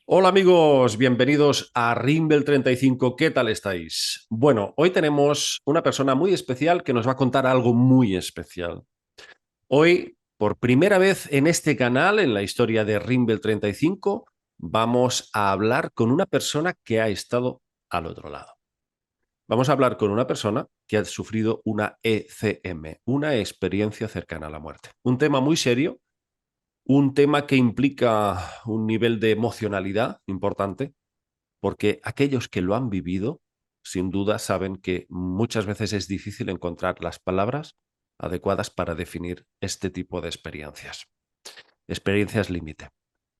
Hola amigos, bienvenidos a Rimbel 35. ¿Qué tal estáis? Bueno, hoy tenemos una persona muy especial que nos va a contar algo muy especial. Hoy, por primera vez en este canal, en la historia de Rimbel 35, vamos a hablar con una persona que ha estado al otro lado. Vamos a hablar con una persona que ha sufrido una ECM, una experiencia cercana a la muerte. Un tema muy serio, un tema que implica un nivel de emocionalidad importante, porque aquellos que lo han vivido, sin duda, saben que muchas veces es difícil encontrar las palabras adecuadas para definir este tipo de experiencias. Experiencias límite.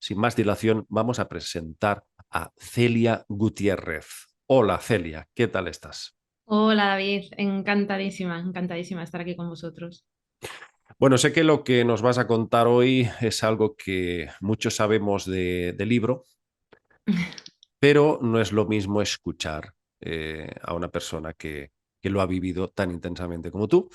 Sin más dilación, vamos a presentar a Celia Gutiérrez. Hola Celia, ¿qué tal estás? Hola David, encantadísima, encantadísima de estar aquí con vosotros. Bueno, sé que lo que nos vas a contar hoy es algo que muchos sabemos de libro, pero no es lo mismo escuchar a una persona que lo ha vivido tan intensamente como tú.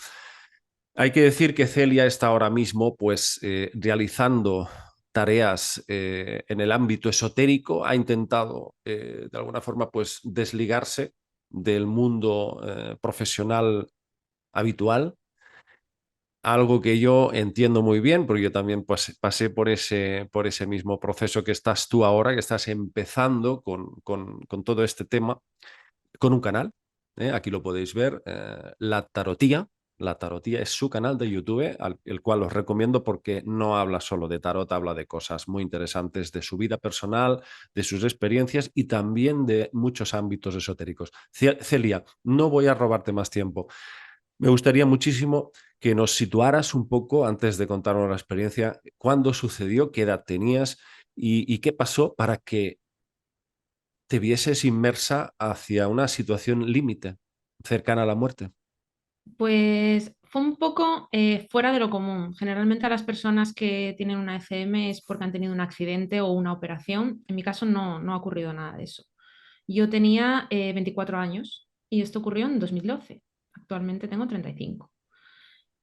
Hay que decir que Celia está ahora mismo pues, realizando tareas en el ámbito esotérico, ha intentado de alguna forma pues, desligarse del mundo profesional habitual, algo que yo entiendo muy bien, porque yo también pues, pasé por ese mismo proceso que estás tú ahora, que estás empezando con todo este tema, con un canal. Aquí lo podéis ver, La Tarotía. La Tarotía es su canal de YouTube, el cual os recomiendo porque no habla solo de tarot, habla de cosas muy interesantes de su vida personal, de sus experiencias y también de muchos ámbitos esotéricos. Celia, no voy a robarte más tiempo. Me gustaría muchísimo que nos situaras un poco antes de contarnos la experiencia, cuándo sucedió, qué edad tenías y qué pasó para que te vieses inmersa hacia una situación límite, cercana a la muerte. Pues fue un poco fuera de lo común. Generalmente a las personas que tienen una ECM es porque han tenido un accidente o una operación. En mi caso no ha ocurrido nada de eso. Yo tenía 24 años y esto ocurrió en 2012. Actualmente tengo 35.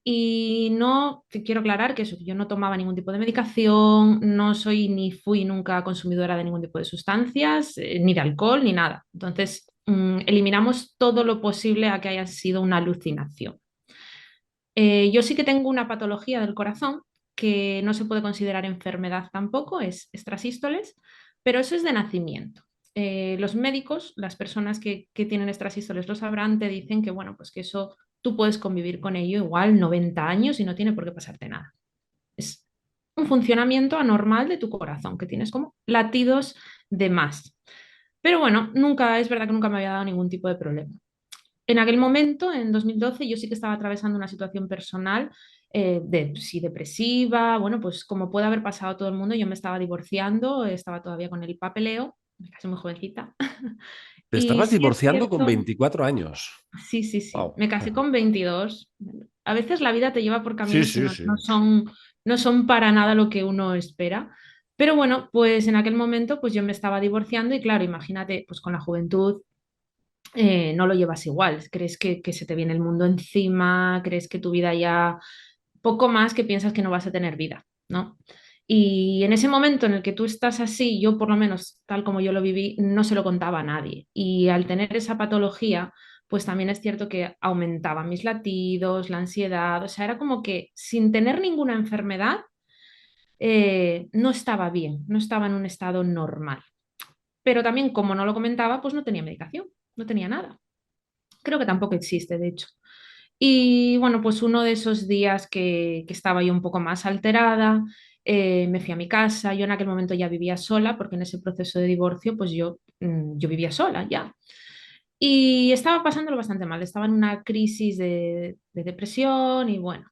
Y no, te quiero aclarar que eso, que yo no tomaba ningún tipo de medicación, no soy ni fui nunca consumidora de ningún tipo de sustancias, ni de alcohol, ni nada. Entonces, eliminamos todo lo posible a que haya sido una alucinación. Yo sí que tengo una patología del corazón que no se puede considerar enfermedad tampoco, es extrasístoles, pero eso es de nacimiento. Los médicos, las personas que tienen extrasístoles lo sabrán, te dicen que, bueno, pues que eso tú puedes convivir con ello igual 90 años y no tiene por qué pasarte nada. Es un funcionamiento anormal de tu corazón, que tienes como latidos de más. Pero bueno, nunca, es verdad que nunca me había dado ningún tipo de problema. En aquel momento, en 2012, yo sí que estaba atravesando una situación personal sí, depresiva, bueno, pues como puede haber pasado a todo el mundo, yo me estaba divorciando, estaba todavía con el papeleo, me casé muy jovencita. Te Y estabas sí es divorciando con cierto, 24 años. sí, sí, sí, Wow. me casé con 22. A veces la vida te lleva por Sí, caminos que sí, sí. no son para nada lo que uno espera. Pero bueno, pues en aquel momento pues yo me estaba divorciando y claro, imagínate, pues con la juventud no lo llevas igual. Crees que se te viene el mundo encima, crees que tu vida ya, poco más que piensas que no vas a tener vida, ¿no? Y en ese momento en el que tú estás así, yo por lo menos tal como yo lo viví, no se lo contaba a nadie. Y al tener esa patología, pues también es cierto que aumentaban mis latidos, la ansiedad, o sea, era como que sin tener ninguna enfermedad, no estaba bien, no estaba en un estado normal. Pero también como no lo comentaba, pues no tenía medicación, no tenía nada. Creo que tampoco existe, de hecho. Y bueno, pues uno de esos días que estaba yo un poco más alterada, me fui a mi casa. Yo en aquel momento ya vivía sola, porque en ese proceso de divorcio, pues yo vivía sola ya. Y estaba pasándolo bastante mal, estaba en una crisis de depresión y bueno.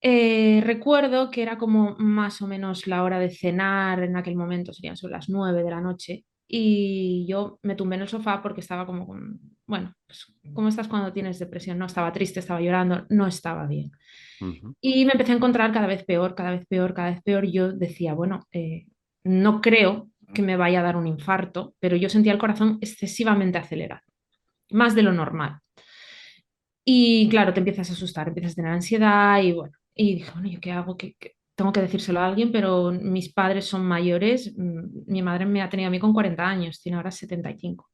Recuerdo que era como más o menos la hora de cenar en aquel momento, serían sobre las 9 de la noche. y yo me tumbé en el sofá porque estaba como, bueno, pues, ¿cómo estás cuando tienes depresión? No estaba triste, estaba llorando, no estaba bien. Ujú. Y me empecé a encontrar cada vez peor, cada vez peor, cada vez peor. Y yo decía, bueno, no creo que me vaya a dar un infarto, pero yo sentía el corazón excesivamente acelerado, más de lo normal. Y claro, te empiezas a asustar, empiezas a tener ansiedad y bueno, y dije, bueno, ¿yo qué hago? Tengo que decírselo a alguien, pero mis padres son mayores. Mi madre me ha tenido a mí con 40 años, tiene ahora 75.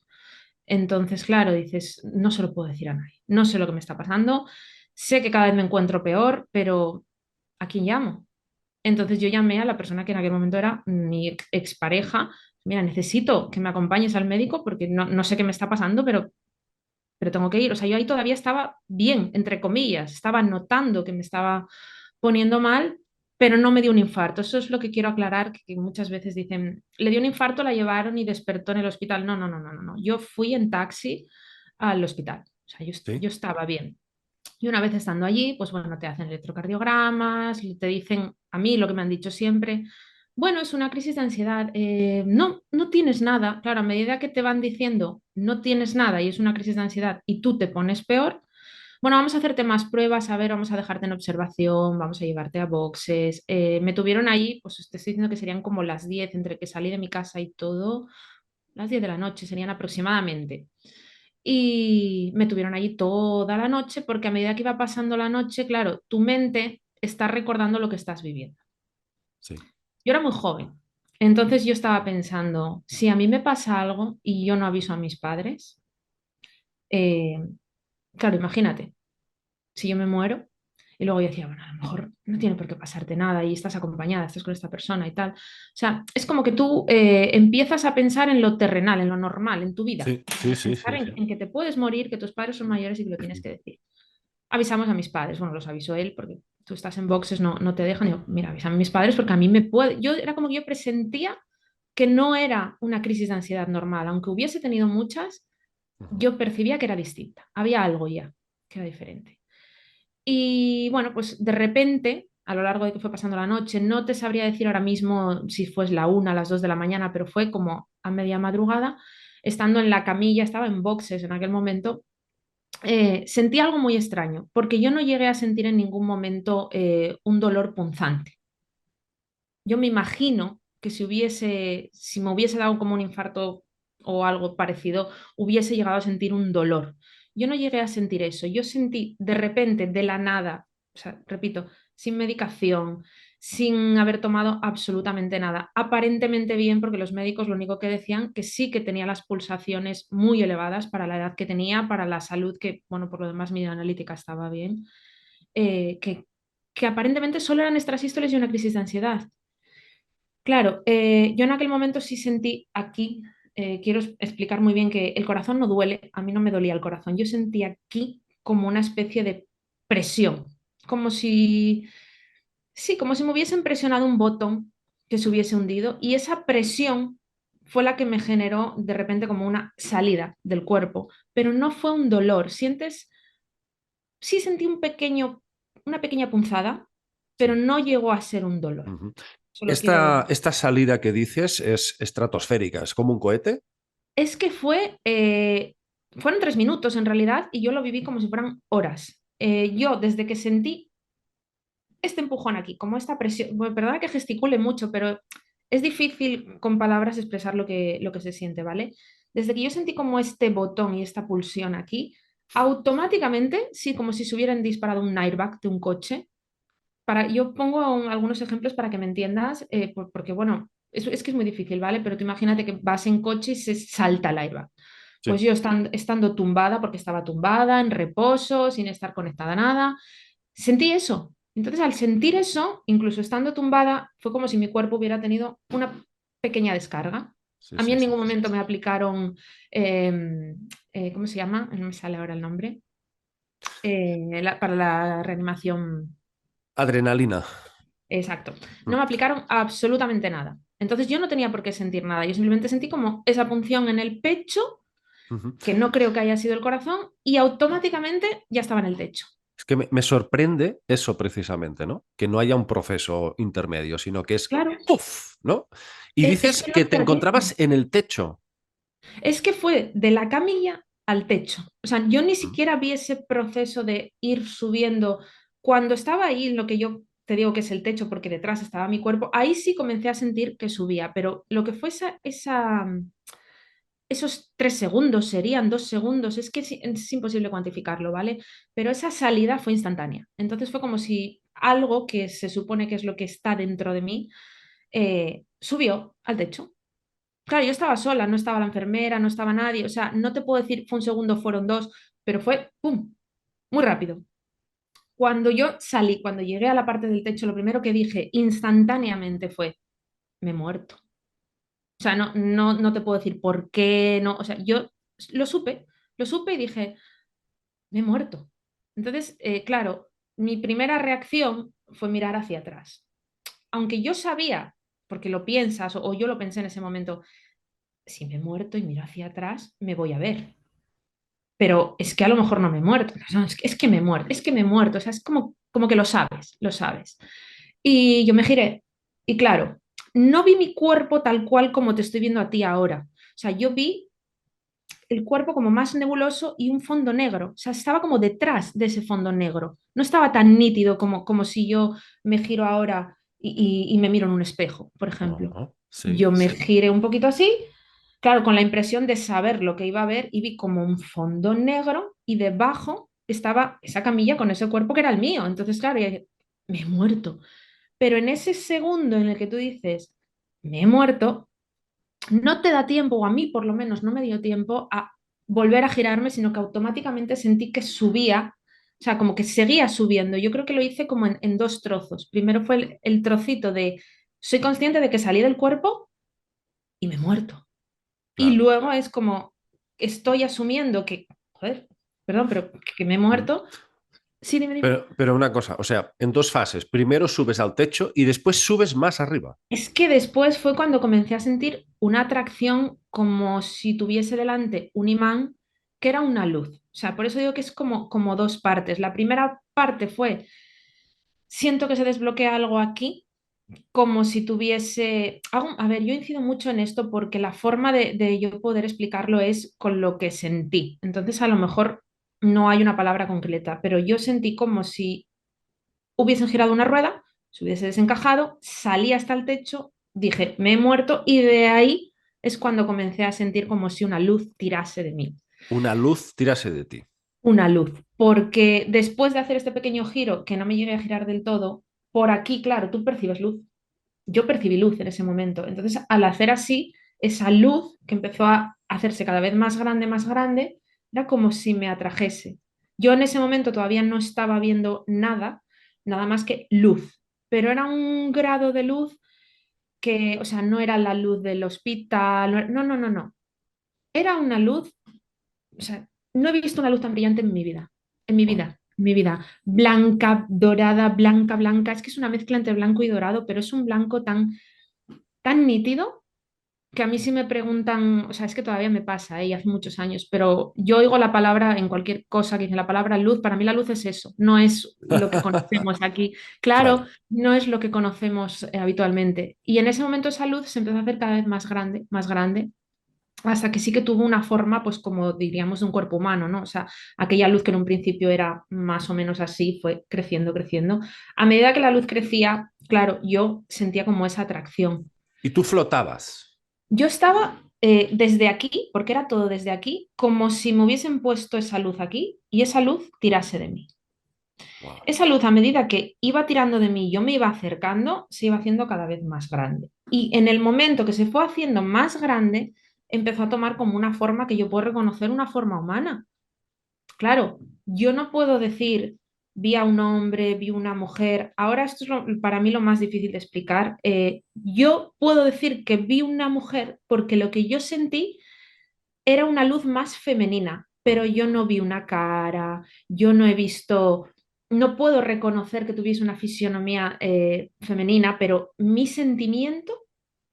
Entonces, claro, dices, no se lo puedo decir a nadie, no sé lo que me está pasando, sé que cada vez me encuentro peor, pero ¿a quién llamo? Entonces yo llamé a la persona que en aquel momento era mi expareja. Mira, necesito que me acompañes al médico porque no sé qué me está pasando, pero tengo que ir. O sea, yo ahí todavía estaba bien, entre comillas, estaba notando que me estaba poniendo mal, pero no me dio un infarto. Eso es lo que quiero aclarar, que muchas veces dicen, le dio un infarto, la llevaron y despertó en el hospital. No, no, no, no, no, no. Yo fui en taxi al hospital. O sea, Sí, yo estaba bien. Y una vez estando allí, pues bueno, te hacen electrocardiogramas, te dicen a mí lo que me han dicho siempre, bueno, es una crisis de ansiedad. No, no tienes nada. Claro, a medida que te van diciendo no tienes nada y es una crisis de ansiedad y tú te pones peor, bueno, vamos a hacerte más pruebas, a ver, vamos a dejarte en observación, vamos a llevarte a boxes. Me tuvieron ahí, pues te estoy diciendo que serían como las 10 entre que salí de mi casa y todo, las 10 de la noche serían aproximadamente. Y me tuvieron allí toda la noche porque a medida que iba pasando la noche, claro, tu mente está recordando lo que estás viviendo. sí. Yo era muy joven, entonces yo estaba pensando, si a mí me pasa algo y yo no aviso a mis padres, eh, claro, imagínate, si yo me muero y luego yo decía, bueno, a lo mejor no tiene por qué pasarte nada y estás acompañada, estás con esta persona y tal. O sea, es como que tú empiezas a pensar en lo terrenal, en lo normal, en tu vida. Sí, sí, A sí, pensar sí, sí. en que te puedes morir, que tus padres son mayores y que lo tienes que decir. Avisamos a mis padres, bueno, los avisó él porque tú estás en boxes, no te dejan. Digo, mira, avísame a mis padres porque a mí me puede. Yo era como que yo presentía que no era una crisis de ansiedad normal, aunque hubiese tenido muchas, Ujú. yo percibía que era distinta. Había algo ya que era diferente. Y bueno, pues de repente, a lo largo de que fue pasando la noche, no te sabría decir ahora mismo si fue la 1, las 2 de la mañana, pero fue como a media madrugada, estando en la camilla, estaba en boxes en aquel momento, sentí algo muy extraño, porque yo no llegué a sentir en ningún momento un dolor punzante. Yo me imagino que si me hubiese dado como un infarto o algo parecido, hubiese llegado a sentir un dolor. Yo no llegué a sentir eso. Yo sentí de repente, de la nada, o sea, repito, sin medicación, sin haber tomado absolutamente nada. Aparentemente bien, porque los médicos lo único que decían que sí que tenía las pulsaciones muy elevadas para la edad que tenía, para la salud, que, bueno, por lo demás mi analítica estaba bien, eh, que, que aparentemente solo eran extrasístoles y una crisis de ansiedad. Claro, yo en aquel momento sí sentí aquí, quiero explicar muy bien que el corazón no duele, a mí no me dolía el corazón, yo sentí aquí como una especie de presión, como si, sí, como si me hubiesen presionado un botón que se hubiese hundido y esa presión fue la que me generó de repente como una salida del cuerpo, pero no fue un dolor, sientes, sí sentí una pequeña punzada, pero Sí. no llegó a ser un dolor. Ujú. Solo quiero. Esta salida que dices es estratosférica, es como un cohete. Es que fueron 3 minutos en realidad y yo lo viví como si fueran horas. Yo desde que sentí este empujón aquí, como esta presión, bueno, perdona que gesticule mucho, pero es difícil con palabras expresar lo que se siente, ¿vale? Desde que yo sentí como este botón y esta pulsión aquí, automáticamente, sí, como si se hubieran disparado un airbag de un coche. Yo pongo algunos ejemplos para que me entiendas, porque bueno, es que es muy difícil, ¿vale? Pero tú imagínate que vas en coche y se salta el airbag. Pues Sí, yo estando tumbada, porque estaba tumbada, en reposo, sin estar conectada a nada, sentí eso. Entonces, al sentir eso, incluso estando tumbada, fue como si mi cuerpo hubiera tenido una pequeña descarga. sí, A mí sí, en sí. ningún momento me aplicaron, ¿cómo se llama? No me sale ahora el nombre. Para la reanimación. Adrenalina. Exacto. No Mm. me aplicaron absolutamente nada. Entonces yo no tenía por qué sentir nada. Yo simplemente sentí como esa punción en el pecho, Ujú. que no creo que haya sido el corazón, y automáticamente ya estaba en el techo. Es que me sorprende eso precisamente, ¿no? Que no haya un proceso intermedio, sino que es Claro, ¡puf! ¿No? Y es dices que que no te termina. encontrabas en el techo. Es que fue de la camilla al techo. O sea, yo ni Mm. siquiera vi ese proceso de ir subiendo. Cuando estaba ahí, en lo que yo te digo que es el techo, porque detrás estaba mi cuerpo, ahí sí comencé a sentir que subía, pero lo que fue esos 3 segundos, serían 2 segundos, es que es imposible cuantificarlo, ¿vale? Pero esa salida fue instantánea. Entonces fue como si algo que se supone que es lo que está dentro de mí, subió al techo. Claro, yo estaba sola, no estaba la enfermera, no estaba nadie, o sea, no te puedo decir fue un segundo, fueron dos, pero fue, ¡pum!, muy rápido. Cuando yo salí, cuando llegué a la parte del techo, lo primero que dije instantáneamente fue, me he muerto. O sea, no te puedo decir por qué, no, o sea, yo lo supe, lo supe y dije, me he muerto. Entonces, claro, mi primera reacción fue mirar hacia atrás. Aunque yo sabía, porque lo piensas, o yo lo pensé en ese momento, si me he muerto y miro hacia atrás, me voy a ver. Pero es que a lo mejor no me he muerto. No, es que me he muerto, es que me he muerto. O sea, es como que lo sabes, lo sabes. Y yo me giré y claro, no vi mi cuerpo tal cual como te estoy viendo a ti ahora. O sea, yo vi el cuerpo como más nebuloso y un fondo negro. O sea, estaba como detrás de ese fondo negro. No estaba tan nítido como si yo me giro ahora y me miro en un espejo, por ejemplo. Ajá, sí, Yo me sí. giré un poquito así, claro, con la impresión de saber lo que iba a ver y vi como un fondo negro y debajo estaba esa camilla con ese cuerpo que era el mío. Entonces, claro, yo dije, me he muerto. Pero en ese segundo en el que tú dices, me he muerto, no te da tiempo, o a mí por lo menos no me dio tiempo a volver a girarme, sino que automáticamente sentí que subía, o sea, como que seguía subiendo. Yo creo que lo hice como en dos trozos. Primero fue el trocito de, soy consciente de que salí del cuerpo y me he muerto. Y Claro. luego es como, estoy asumiendo que, joder, perdón, pero que me he Mm. muerto. Sí, dime, dime. Pero una cosa, o sea, en dos fases. Primero subes al techo y después subes más arriba. Es que después fue cuando comencé a sentir una atracción como si tuviese delante un imán que era una luz. O sea, por eso digo que es como dos partes. La primera parte fue, siento que se desbloquea algo aquí, como si tuviese... A ver, yo incido mucho en esto porque la forma de yo poder explicarlo es con lo que sentí. Entonces, a lo mejor no hay una palabra concreta, pero yo sentí como si hubiesen girado una rueda, se hubiese desencajado, salí hasta el techo, dije, me he muerto y de ahí es cuando comencé a sentir como si una luz tirase de mí. Una luz tirase de ti. Una luz, porque después de hacer este pequeño giro, que no me llegué a girar del todo, por aquí, claro, tú percibes luz. Yo percibí luz en ese momento. Entonces, al hacer así, esa luz que empezó a hacerse cada vez más grande, era como si me atrajese. Yo en ese momento todavía no estaba viendo nada, nada más que luz, pero era un grado de luz que, o sea, no era la luz del hospital, no, no, no, no. Era una luz, o sea, no he visto una luz tan brillante en mi vida, en mi Wow. vida, en mi vida. Blanca, dorada, blanca, blanca. Es que es una mezcla entre blanco y dorado, pero es un blanco tan nítido que a mí sí me preguntan, o sea, es que todavía me pasa, y hace muchos años, pero yo oigo la palabra en cualquier cosa que dice la palabra luz, para mí la luz es eso, no es lo que conocemos aquí. Claro, Claro. no es lo que conocemos habitualmente. Y en ese momento esa luz se empezó a hacer cada vez más grande, hasta que sí que tuvo una forma, pues como diríamos, de un cuerpo humano, ¿no? O sea, aquella luz que en un principio era más o menos así, fue creciendo, creciendo. A medida que la luz crecía, claro, yo sentía como esa atracción. Y tú flotabas. Yo estaba desde aquí, porque era todo desde aquí, como si me hubiesen puesto esa luz aquí y esa luz tirase de mí. Wow. Esa luz, a medida que iba tirando de mí y yo me iba acercando, se iba haciendo cada vez más grande. Y en el momento que se fue haciendo más grande, empezó a tomar como una forma que yo puedo reconocer una forma humana. Claro, yo no puedo decir vi a un hombre, vi una mujer. Ahora esto es para mí lo más difícil de explicar. Yo puedo decir que vi una mujer porque lo que yo sentí era una luz más femenina, pero Mm. yo no vi una cara, yo no he visto, no puedo reconocer que tuviese una fisionomía femenina, pero mi sentimiento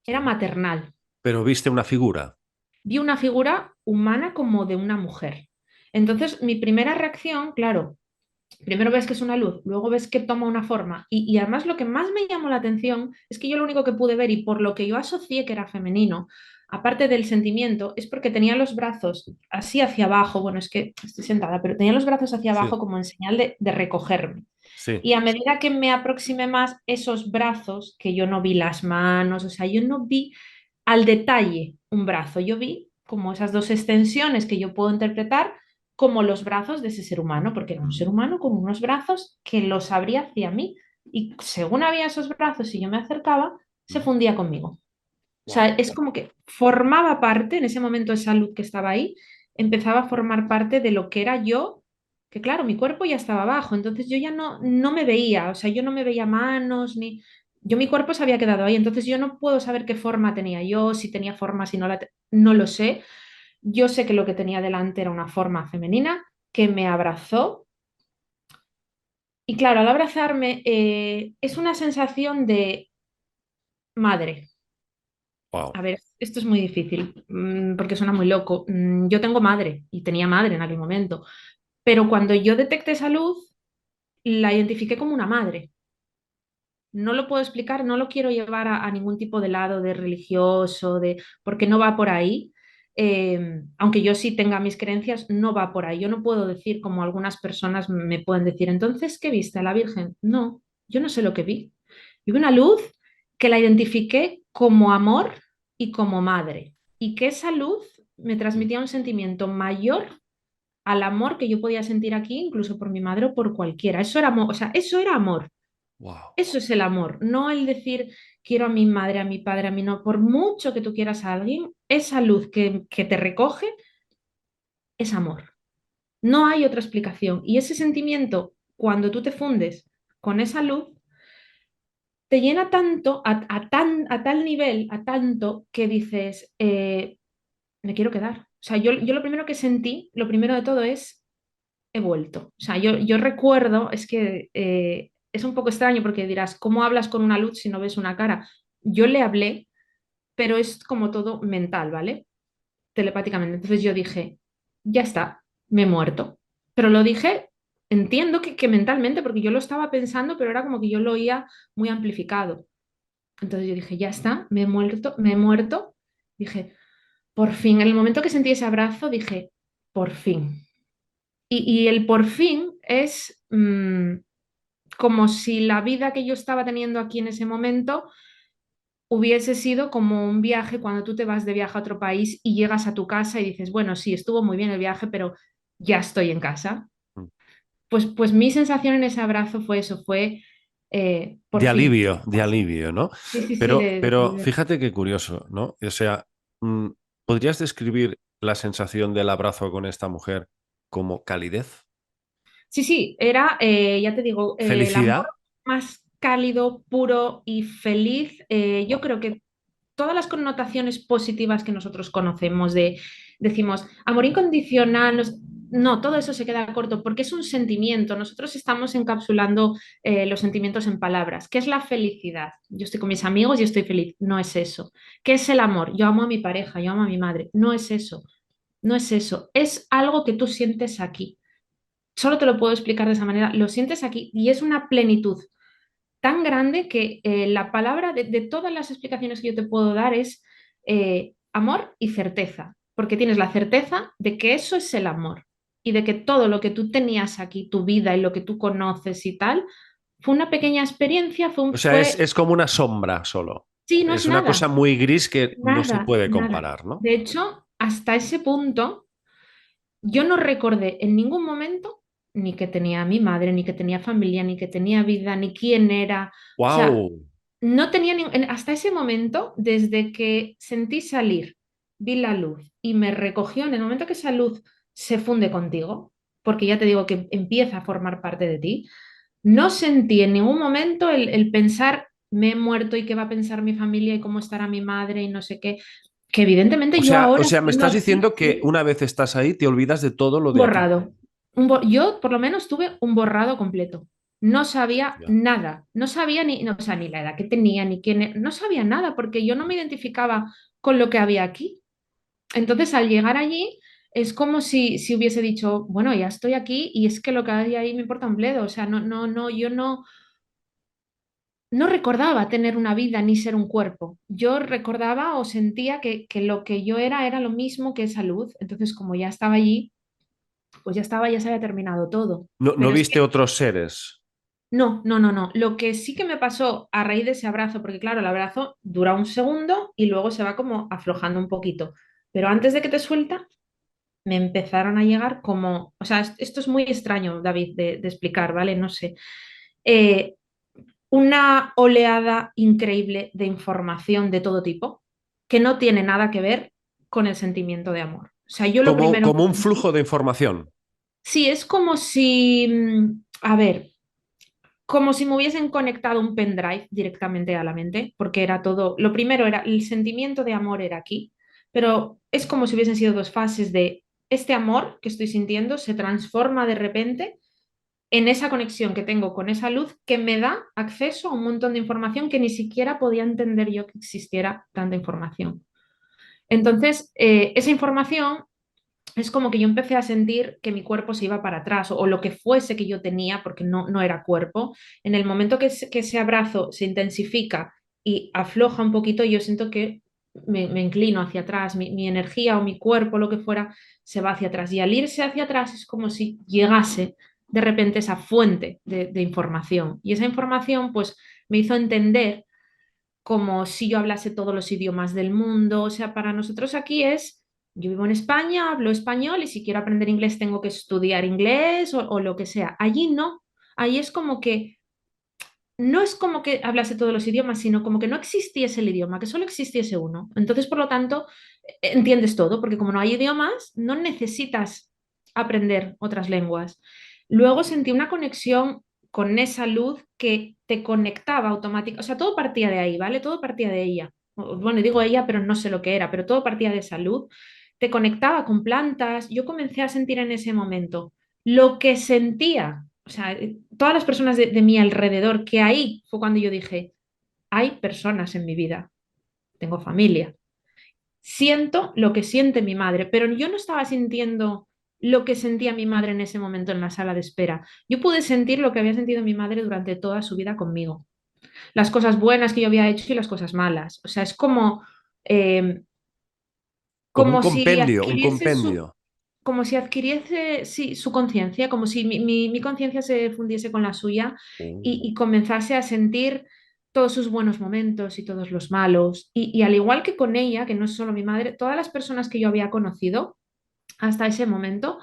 era Sí. maternal. Pero viste una figura. Vi una figura humana como de una mujer. Entonces, mi primera reacción, claro, Primero ves que es una luz, luego ves que toma una forma. Y además lo que más me llamó la atención es que yo lo único que pude ver y por lo que yo asocié que era femenino, aparte del sentimiento, es porque tenía los brazos así hacia abajo. Bueno, es que estoy sentada, pero tenía los brazos hacia Sí, abajo como en señal de recogerme. sí. Y a medida que me aproximé más esos brazos, que yo no vi las manos, o sea, yo no vi al detalle un brazo, yo vi como esas dos extensiones que yo puedo interpretar como los brazos de ese ser humano, porque era un ser humano con unos brazos que los abría hacia mí. Y según había esos brazos y yo me acercaba, se fundía conmigo. O sea, Wow. es como que formaba parte, en ese momento esa luz que estaba ahí, empezaba a formar parte de lo que era yo, que claro, mi cuerpo ya estaba abajo, entonces yo ya no me veía, o sea, yo no me veía manos, ni... Yo mi cuerpo se había quedado ahí, entonces yo no puedo saber qué forma tenía yo, si tenía forma, si no no lo sé. Yo sé que lo que tenía delante era una forma femenina que me abrazó y claro, al abrazarme es una sensación de madre. Wow. A ver, esto es muy difícil porque suena muy loco. Yo tengo madre y tenía madre en aquel momento, pero cuando yo detecté esa luz, la identifiqué como una madre. No lo puedo explicar, no lo quiero llevar a ningún tipo de lado de religioso, porque no va por ahí. Aunque yo sí tenga mis creencias, no va por ahí. Yo no puedo decir como algunas personas me pueden decir, entonces, ¿qué viste a la Virgen? No, yo no sé lo que vi. Vi una luz que la identifiqué como amor y como madre. Y que esa luz me transmitía un sentimiento mayor al amor que yo podía sentir aquí, incluso por mi madre o por cualquiera. Eso era amor, o sea, eso era amor. Wow. Eso es el amor, no el decir quiero a mi madre, a mi padre, a mí no. Por mucho que tú quieras a alguien, esa luz que te recoge es amor. No hay otra explicación. Y ese sentimiento, cuando tú te fundes con esa luz, te llena tanto, a tal nivel, a tanto, que dices, me quiero quedar. O sea, yo lo primero que sentí, lo primero de todo es, he vuelto. O sea, yo recuerdo, es que es un poco extraño porque dirás, ¿cómo hablas con una luz si no ves una cara? Yo le hablé, pero es como todo mental, ¿vale? Telepáticamente. Entonces yo dije, ya está, me he muerto. Pero lo dije, entiendo que mentalmente, porque yo lo estaba pensando, pero era como que yo lo oía muy amplificado. Entonces yo dije, ya está, me he muerto, me he muerto. Dije, por fin, en el momento que sentí ese abrazo, dije, por fin. Y el por fin es como si la vida que yo estaba teniendo aquí en ese momento hubiese sido como un viaje cuando tú te vas de viaje a otro país y llegas a tu casa y dices, bueno, sí, estuvo muy bien el viaje, pero ya estoy en casa. Pues mi sensación en ese abrazo fue eso, fue por fin. De alivio, ¿no? Sí, sí, sí, Pero fíjate qué curioso, ¿no? O sea, mm, ¿podrías describir la sensación del abrazo con esta mujer como calidez? sí, sí, era, ya te digo, el amor ¿Felicidad? más cálido, puro y feliz. Yo Wow. creo que todas las connotaciones positivas que nosotros conocemos decimos, amor incondicional, no, todo eso se queda corto porque es un sentimiento. Nosotros estamos encapsulando los sentimientos en palabras. ¿Qué es la felicidad? Yo estoy con mis amigos y estoy feliz. No es eso. ¿Qué es el amor? Yo amo a mi pareja, yo amo a mi madre. No es eso. No es eso. Es algo que tú sientes aquí. Solo te lo puedo explicar de esa manera. Lo sientes aquí y es una plenitud tan grande que la palabra de todas las explicaciones que yo te puedo dar es amor y certeza, porque tienes la certeza de que eso es el amor y de que todo lo que tú tenías aquí, tu vida y lo que tú conoces y tal, fue una pequeña experiencia, O sea, fue es como una sombra solo. sí, no es Es una cosa nada, muy gris que no se nada, puede nada. comparar, ¿no? De hecho, hasta ese punto, yo no recordé en ningún momento ni que tenía a mi madre, ni que tenía familia, ni que tenía vida, ni quién era. O sea, ¡Wow! no tenía hasta ese momento, desde que sentí salir, vi la luz y me recogió, en el momento que esa luz se funde contigo, porque ya te digo que empieza a formar parte de ti, no sentí en ningún momento el pensar, me he muerto y qué va a pensar mi familia y cómo estará mi madre y no sé qué, que evidentemente yo O ahora, sea, me estando estás aquí, diciendo que una vez estás ahí, te olvidas de todo lo de aquí. borrado. Yo por lo menos tuve un borrado completo. No sabía Ya. nada, no sabía ni, no, o sea, ni la edad que tenía, ni quién, no sabía nada, porque yo no me identificaba con lo que había aquí. Entonces, al llegar allí, es como si hubiese dicho, bueno, ya estoy aquí y es que lo que hay ahí me importa un bledo. O sea, yo no recordaba tener una vida ni ser un cuerpo. Yo recordaba o sentía que lo que yo era lo mismo que esa luz. Entonces, como ya estaba allí, pues ya estaba, ya se había terminado todo. No Pero es viste que otros seres. no. Lo que sí que me pasó a raíz de ese abrazo, porque claro, el abrazo dura un segundo y luego se va como aflojando un poquito. Pero antes de que te suelta, me empezaron a llegar como, o sea, esto es muy extraño, David, de explicar, ¿vale? No sé. Eh, una oleada increíble de información de todo tipo que no tiene nada que ver con el sentimiento de amor. O sea, yo lo primero Como que un sentí, flujo de información. sí, es como si, a ver, como si me hubiesen conectado un pendrive directamente a la mente, porque era todo, lo primero era el sentimiento de amor era aquí, pero es como si hubiesen sido dos fases de este amor que estoy sintiendo se transforma de repente en esa conexión que tengo con esa luz que me da acceso a un montón de información que ni siquiera podía entender yo que existiera tanta información. Entonces, esa información es como que yo empecé a sentir que mi cuerpo se iba para atrás o lo que fuese que yo tenía, porque no era cuerpo. En el momento que ese abrazo se intensifica y afloja un poquito, yo siento que me inclino hacia atrás, mi energía o mi cuerpo, lo que fuera, se va hacia atrás. Y al irse hacia atrás es como si llegase de repente esa fuente de información. Y esa información pues me hizo entender como si yo hablase todos los idiomas del mundo. O sea, para nosotros aquí es, yo vivo en España, hablo español y si quiero aprender inglés tengo que estudiar inglés o lo que sea. Allí no, allí es como que, no es como que hablase todos los idiomas, sino como que no existiese el idioma, que solo existiese uno. Entonces, por lo tanto, entiendes todo, porque como no hay idiomas, no necesitas aprender otras lenguas. Luego sentí una conexión con esa luz que te conectaba automáticamente, o sea, todo partía de ahí, ¿vale? Todo partía de ella. Bueno, digo ella, pero no sé lo que era, pero todo partía de esa luz. Te conectaba con plantas. Yo comencé a sentir en ese momento lo que sentía, o sea, todas las personas de mi alrededor, que ahí fue cuando yo dije, hay personas en mi vida, tengo familia, siento lo que siente mi madre, pero yo no estaba sintiendo lo que sentía mi madre en ese momento en la sala de espera. Yo pude sentir lo que había sentido mi madre durante toda su vida conmigo, las cosas buenas que yo había hecho y las cosas malas. O sea, es eh, Como como si un adquiriese compendio. como si adquiriese sí, su conciencia, como si mi conciencia se fundiese con la suya Oh. y comenzase a sentir todos sus buenos momentos y todos los malos. Y al igual que con ella, que no es solo mi madre, todas las personas que yo había conocido hasta ese momento,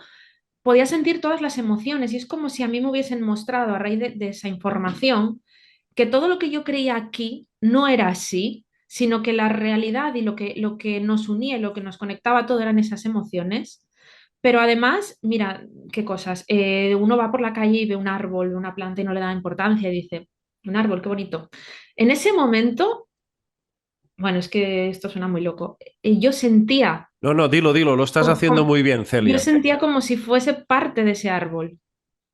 podía sentir todas las emociones y es como si a mí me hubiesen mostrado a raíz de esa información que todo lo que yo creía aquí no era así, sino que la realidad y lo que nos unía y lo que nos conectaba todo eran esas emociones. Pero además, mira, qué cosas. Uno va por la calle y ve un árbol, ve una planta y no le da importancia y dice, un árbol, qué bonito. En ese momento, bueno, es que esto suena muy loco. Yo sentía, No, dilo, lo estás como- haciendo como- muy bien, yo Celia. sentía como si fuese parte de ese árbol.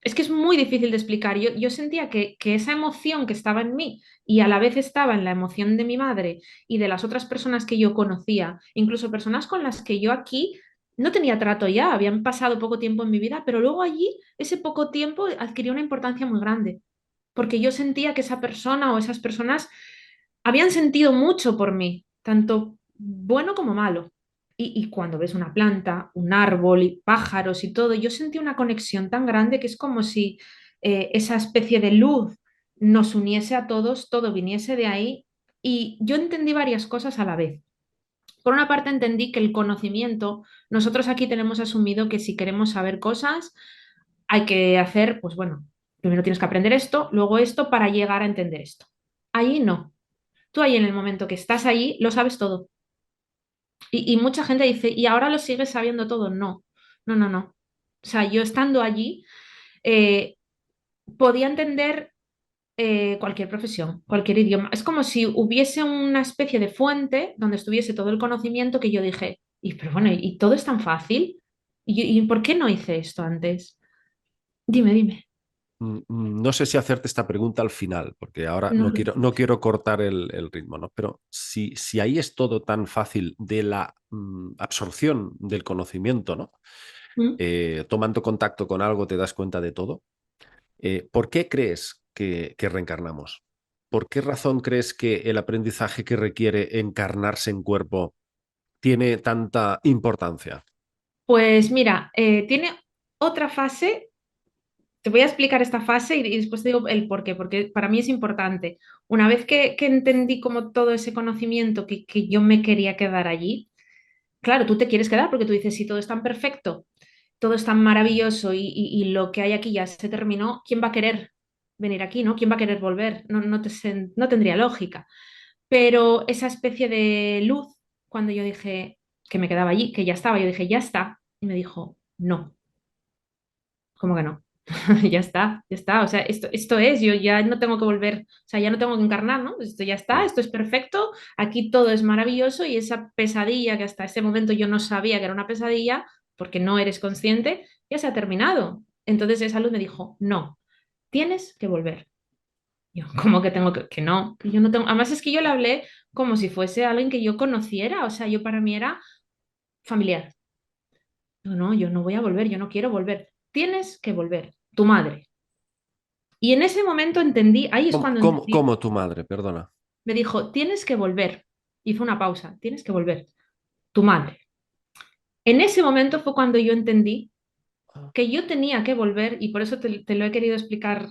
Es que es muy difícil de explicar. Yo sentía que esa emoción que estaba en mí y a la vez estaba en la emoción de mi madre y de las otras personas que yo conocía, incluso personas con las que yo aquí no tenía trato ya, habían pasado poco tiempo en mi vida, pero luego allí ese poco tiempo adquirió una importancia muy grande, porque yo sentía que esa persona o esas personas habían sentido mucho por mí, tanto bueno como malo. Y cuando ves una planta, un árbol y pájaros y todo, yo sentí una conexión tan grande que es como si esa especie de luz nos uniese a todos, todo viniese de ahí. Y yo entendí varias cosas a la vez. Por una parte entendí que el conocimiento, nosotros aquí tenemos asumido que si queremos saber cosas, hay que hacer, pues bueno, primero tienes que aprender esto, luego esto para llegar a entender esto. Allí no. Tú ahí en el momento que estás allí, lo sabes todo. Y mucha gente dice, ¿y ahora lo sigues sabiendo todo? No. O sea, yo estando allí, eh, podía entender cualquier profesión, cualquier idioma. Es como si hubiese una especie de fuente donde estuviese todo el conocimiento que yo dije, y pero bueno, ¿y todo es tan fácil? ¿Y por qué no hice esto antes? Dime. No sé si hacerte esta pregunta al final, porque ahora No. no quiero cortar el ritmo, ¿no? Pero si ahí es todo tan fácil de la absorción del conocimiento, ¿no? ¿Mm? Tomando contacto con algo te das cuenta de todo. ¿Por qué crees que reencarnamos? ¿Por qué razón crees que el aprendizaje que requiere encarnarse en cuerpo tiene tanta importancia? Pues mira, tiene otra fase. Te voy a explicar esta fase y después te digo el por qué, porque para mí es importante. Una vez que entendí como todo ese conocimiento que yo me quería quedar allí, claro, tú te quieres quedar porque tú dices, si todo es tan perfecto, todo es tan maravilloso y lo que hay aquí ya se terminó, ¿quién va a querer venir aquí, no? ¿Quién va a querer volver? No tendría lógica. Pero esa especie de luz, cuando yo dije que me quedaba allí, que ya estaba, yo dije, ya está, y me dijo, no, ¿cómo que no? Ya está, ya está. O sea, esto es, yo ya no tengo que volver, o sea, ya no tengo que encarnar, ¿no? Esto ya está, Mm. esto es perfecto, aquí todo es maravilloso y esa pesadilla que hasta ese momento yo no sabía que era una pesadilla, porque no eres consciente, ya se ha terminado. Entonces esa luz me dijo, no, tienes que volver. Yo, ¿cómo que tengo que no? Que yo no tengo, además es que yo le hablé como si fuese alguien que yo conociera, o sea, yo para mí era familiar. No, no, yo no voy a volver, yo no quiero volver. Tienes que volver, tu madre. Y en ese momento entendí, ahí es cuando entendí, ¿Cómo tu madre? Perdona. me dijo, tienes que volver. Hizo una pausa, tienes que volver, tu madre. En ese momento fue cuando yo entendí que yo tenía que volver, y por eso te lo he querido explicar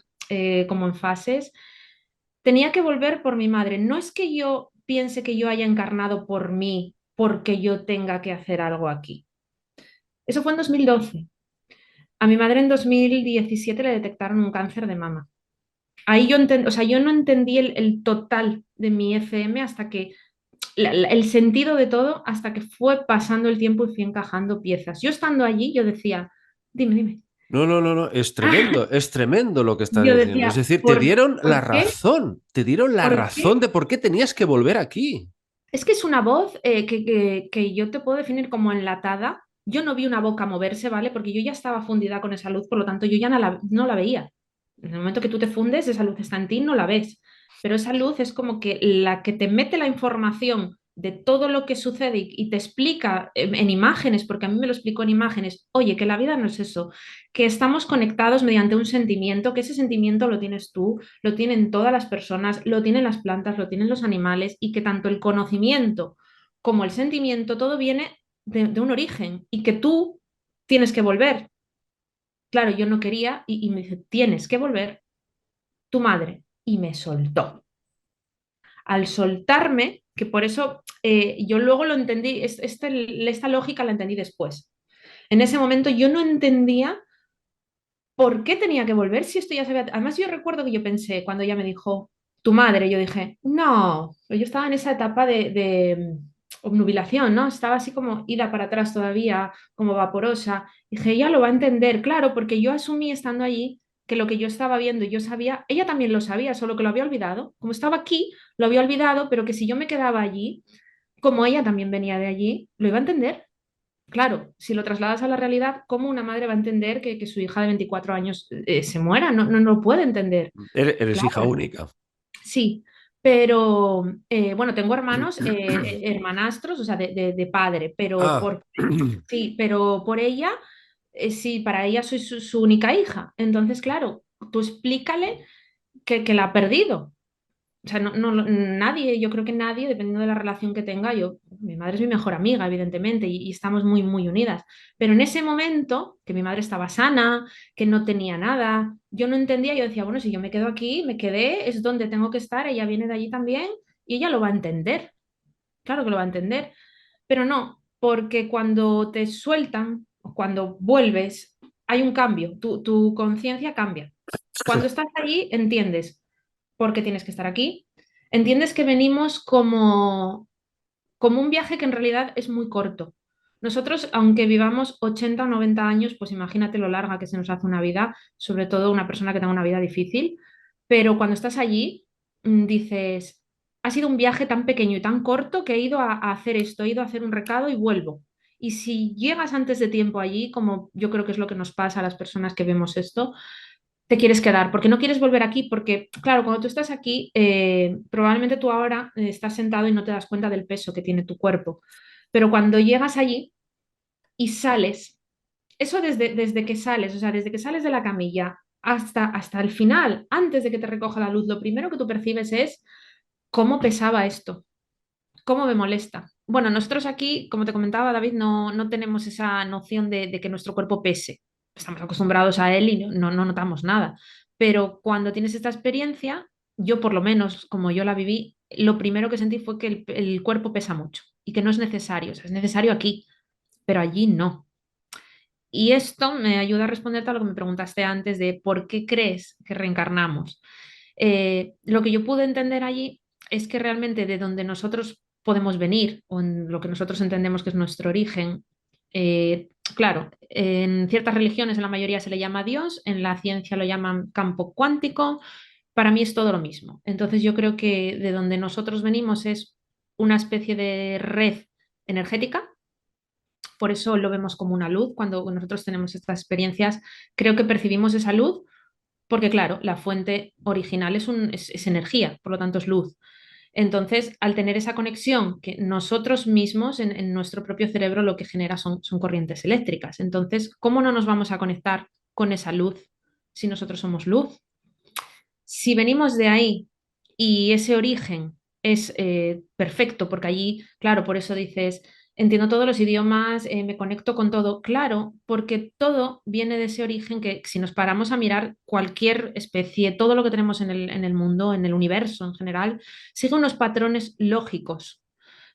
como en fases, tenía que volver por mi madre. No es que yo piense que yo haya encarnado por mí porque yo tenga que hacer algo aquí. Eso fue en 2012. A mi madre en 2017 le detectaron un cáncer de mama. Ahí yo o sea, yo no entendí el total de mi FM hasta que, el sentido de todo, hasta que fue pasando el tiempo y fui encajando piezas. Yo estando allí, yo decía, dime, dime. No, es tremendo lo que estás Yo diciendo. Es decía, decir, te dieron la ¿Por razón qué? de por qué tenías que volver aquí. Es que es una voz que yo te puedo definir como enlatada. Yo no vi una boca moverse, ¿vale? Porque yo ya estaba fundida con esa luz, por lo tanto yo ya no la veía. En el momento que tú te fundes, esa luz está en ti, no la ves. Pero esa luz es como que la que te mete la información de todo lo que sucede y te explica en imágenes, porque a mí me lo explicó en imágenes, oye, que la vida no es eso, que estamos conectados mediante un sentimiento, que ese sentimiento lo tienes tú, lo tienen todas las personas, lo tienen las plantas, lo tienen los animales y que tanto el conocimiento como el sentimiento, todo viene de un origen y que tú tienes que volver. Claro, yo no quería y me dice, tienes que volver tu madre. Y me soltó. Al soltarme, que por eso yo luego lo entendí, esta lógica la entendí después. En ese momento yo no entendía por qué tenía que volver si esto ya se había... Además yo recuerdo que yo pensé, cuando ella me dijo, tu madre, yo dije, no, yo estaba en esa etapa de obnubilación, ¿no? Estaba así como ida para atrás todavía, como vaporosa. Dije, ella lo va a entender, claro, porque yo asumí estando allí que lo que yo estaba viendo, yo sabía, ella también lo sabía, solo que lo había olvidado. Como estaba aquí, lo había olvidado, pero que si yo me quedaba allí, como ella también venía de allí, lo iba a entender. Claro, si lo trasladas a la realidad, ¿cómo una madre va a entender que su hija de 24 años se muera? No lo puede entender. Eres hija Claro, única. sí, pero bueno, tengo hermanos, hermanastros, o sea, de padre, Ah, sí, pero por ella, sí, para ella soy su única hija. Entonces, claro, tú explícale que la ha perdido. O sea, nadie, yo creo que nadie, dependiendo de la relación que tenga, mi madre es mi mejor amiga, evidentemente, y estamos muy, muy unidas. Pero en ese momento, que mi madre estaba sana, que no tenía nada, yo no entendía, yo decía, bueno, si yo me quedo aquí, me quedé, es donde tengo que estar, ella viene de allí también, y ella lo va a entender, claro que lo va a entender, pero no, porque cuando te sueltan, o cuando vuelves, hay un cambio, tu conciencia cambia. Cuando estás allí, entiendes por qué tienes que estar aquí. Entiendes que venimos como un viaje que en realidad es muy corto. Nosotros, aunque vivamos 80 o 90 años, pues imagínate lo larga que se nos hace una vida, sobre todo una persona que tenga una vida difícil, pero cuando estás allí, dices, ha sido un viaje tan pequeño y tan corto que he ido a hacer esto, he ido a hacer un recado y vuelvo. Y si llegas antes de tiempo allí, como yo creo que es lo que nos pasa a las personas que vemos esto, te quieres quedar, porque no quieres volver aquí, porque claro, cuando tú estás aquí, probablemente tú ahora estás sentado y no te das cuenta del peso que tiene tu cuerpo, pero cuando llegas allí y sales, eso desde que sales, o sea, desde que sales de la camilla hasta el final, antes de que te recoja la luz, lo primero que tú percibes es cómo pesaba esto, cómo me molesta. Bueno, nosotros aquí, como te comentaba David, no tenemos esa noción de que nuestro cuerpo pese. Estamos acostumbrados a él y no notamos nada. Pero cuando tienes esta experiencia, yo por lo menos, como yo la viví, lo primero que sentí fue que el cuerpo pesa mucho y que no es necesario. O sea, es necesario aquí, pero allí no. Y esto me ayuda a responderte a lo que me preguntaste antes de por qué crees que reencarnamos. Lo que yo pude entender allí es que realmente de donde nosotros podemos venir, o en lo que nosotros entendemos que es nuestro origen, claro, en ciertas religiones, en la mayoría se le llama Dios, en la ciencia lo llaman campo cuántico, para mí es todo lo mismo. Entonces yo creo que de donde nosotros venimos es una especie de red energética, por eso lo vemos como una luz. Cuando nosotros tenemos estas experiencias, creo que percibimos esa luz porque, claro, la fuente original es energía, por lo tanto es luz. Entonces, al tener esa conexión que nosotros mismos en nuestro propio cerebro lo que genera son corrientes eléctricas. Entonces, ¿cómo no nos vamos a conectar con esa luz si nosotros somos luz? Si venimos de ahí y ese origen es perfecto, porque allí, claro, por eso dices, entiendo todos los idiomas, me conecto con todo, claro, porque todo viene de ese origen que si nos paramos a mirar cualquier especie, todo lo que tenemos en el mundo, en el universo en general, sigue unos patrones lógicos.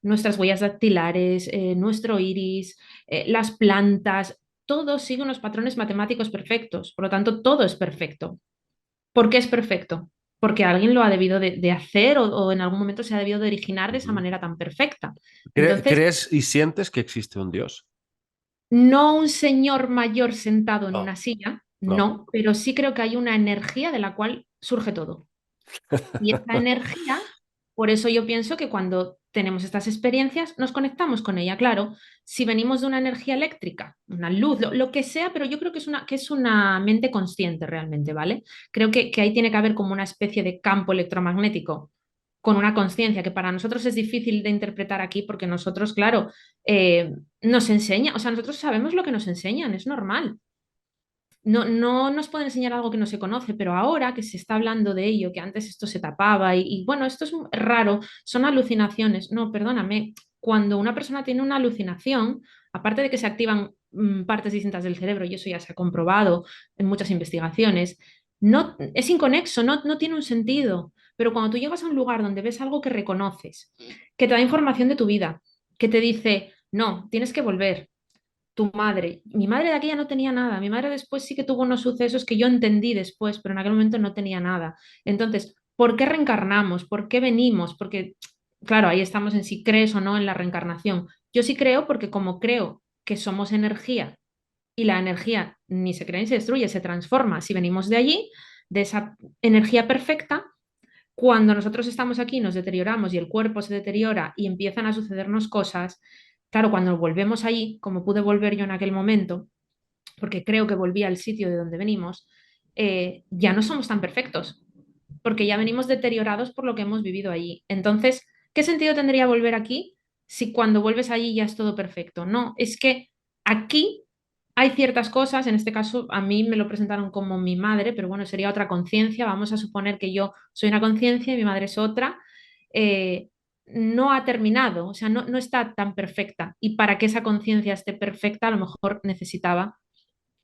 Nuestras huellas dactilares, nuestro iris, las plantas, todo sigue unos patrones matemáticos perfectos, por lo tanto, todo es perfecto. ¿Por qué es perfecto? Porque alguien lo ha debido de hacer o en algún momento se ha debido de originar de esa Ujú. manera tan perfecta. Entonces, ¿Crees y sientes que existe un Dios? no un señor mayor sentado en No, una silla, no. no, pero sí creo que hay una energía de la cual surge todo. Y esta energía, por eso yo pienso que cuando tenemos estas experiencias nos conectamos con ella. Claro, si venimos de una energía eléctrica, una luz, lo que sea, pero yo creo que es una mente consciente realmente, ¿vale? Creo que ahí tiene que haber como una especie de campo electromagnético con una conciencia que para nosotros es difícil de interpretar aquí porque nosotros, claro, nos enseña, o sea, nosotros sabemos lo que nos enseñan, es normal. No nos pueden enseñar algo que no se conoce, pero ahora que se está hablando de ello, que antes esto se tapaba y bueno, esto es raro, son alucinaciones. No, perdóname, cuando una persona tiene una alucinación, aparte de que se activan partes distintas del cerebro, y eso ya se ha comprobado en muchas investigaciones, no, es inconexo, no tiene un sentido. Pero cuando tú llegas a un lugar donde ves algo que reconoces, que te da información de tu vida, que te dice, no, tienes que volver, tu madre. Mi madre de aquella no tenía nada. Mi madre después sí que tuvo unos sucesos que yo entendí después, pero en aquel momento no tenía nada. Entonces, ¿por qué reencarnamos? ¿Por qué venimos? Porque, claro, ahí estamos en si crees o no en la reencarnación. Yo sí creo porque como creo que somos energía y la energía ni se crea ni se destruye, se transforma. Si venimos de allí, de esa energía perfecta, cuando nosotros estamos aquí, nos deterioramos y el cuerpo se deteriora y empiezan a sucedernos cosas, claro, cuando volvemos allí, como pude volver yo en aquel momento, porque creo que volví al sitio de donde venimos, ya no somos tan perfectos, porque ya venimos deteriorados por lo que hemos vivido allí. Entonces, ¿qué sentido tendría volver aquí si cuando vuelves allí ya es todo perfecto? No, es que aquí hay ciertas cosas, en este caso a mí me lo presentaron como mi madre, pero bueno, sería otra conciencia, vamos a suponer que yo soy una conciencia y mi madre es otra. eh, no ha terminado, o sea, no está tan perfecta. Y para que esa conciencia esté perfecta, a lo mejor necesitaba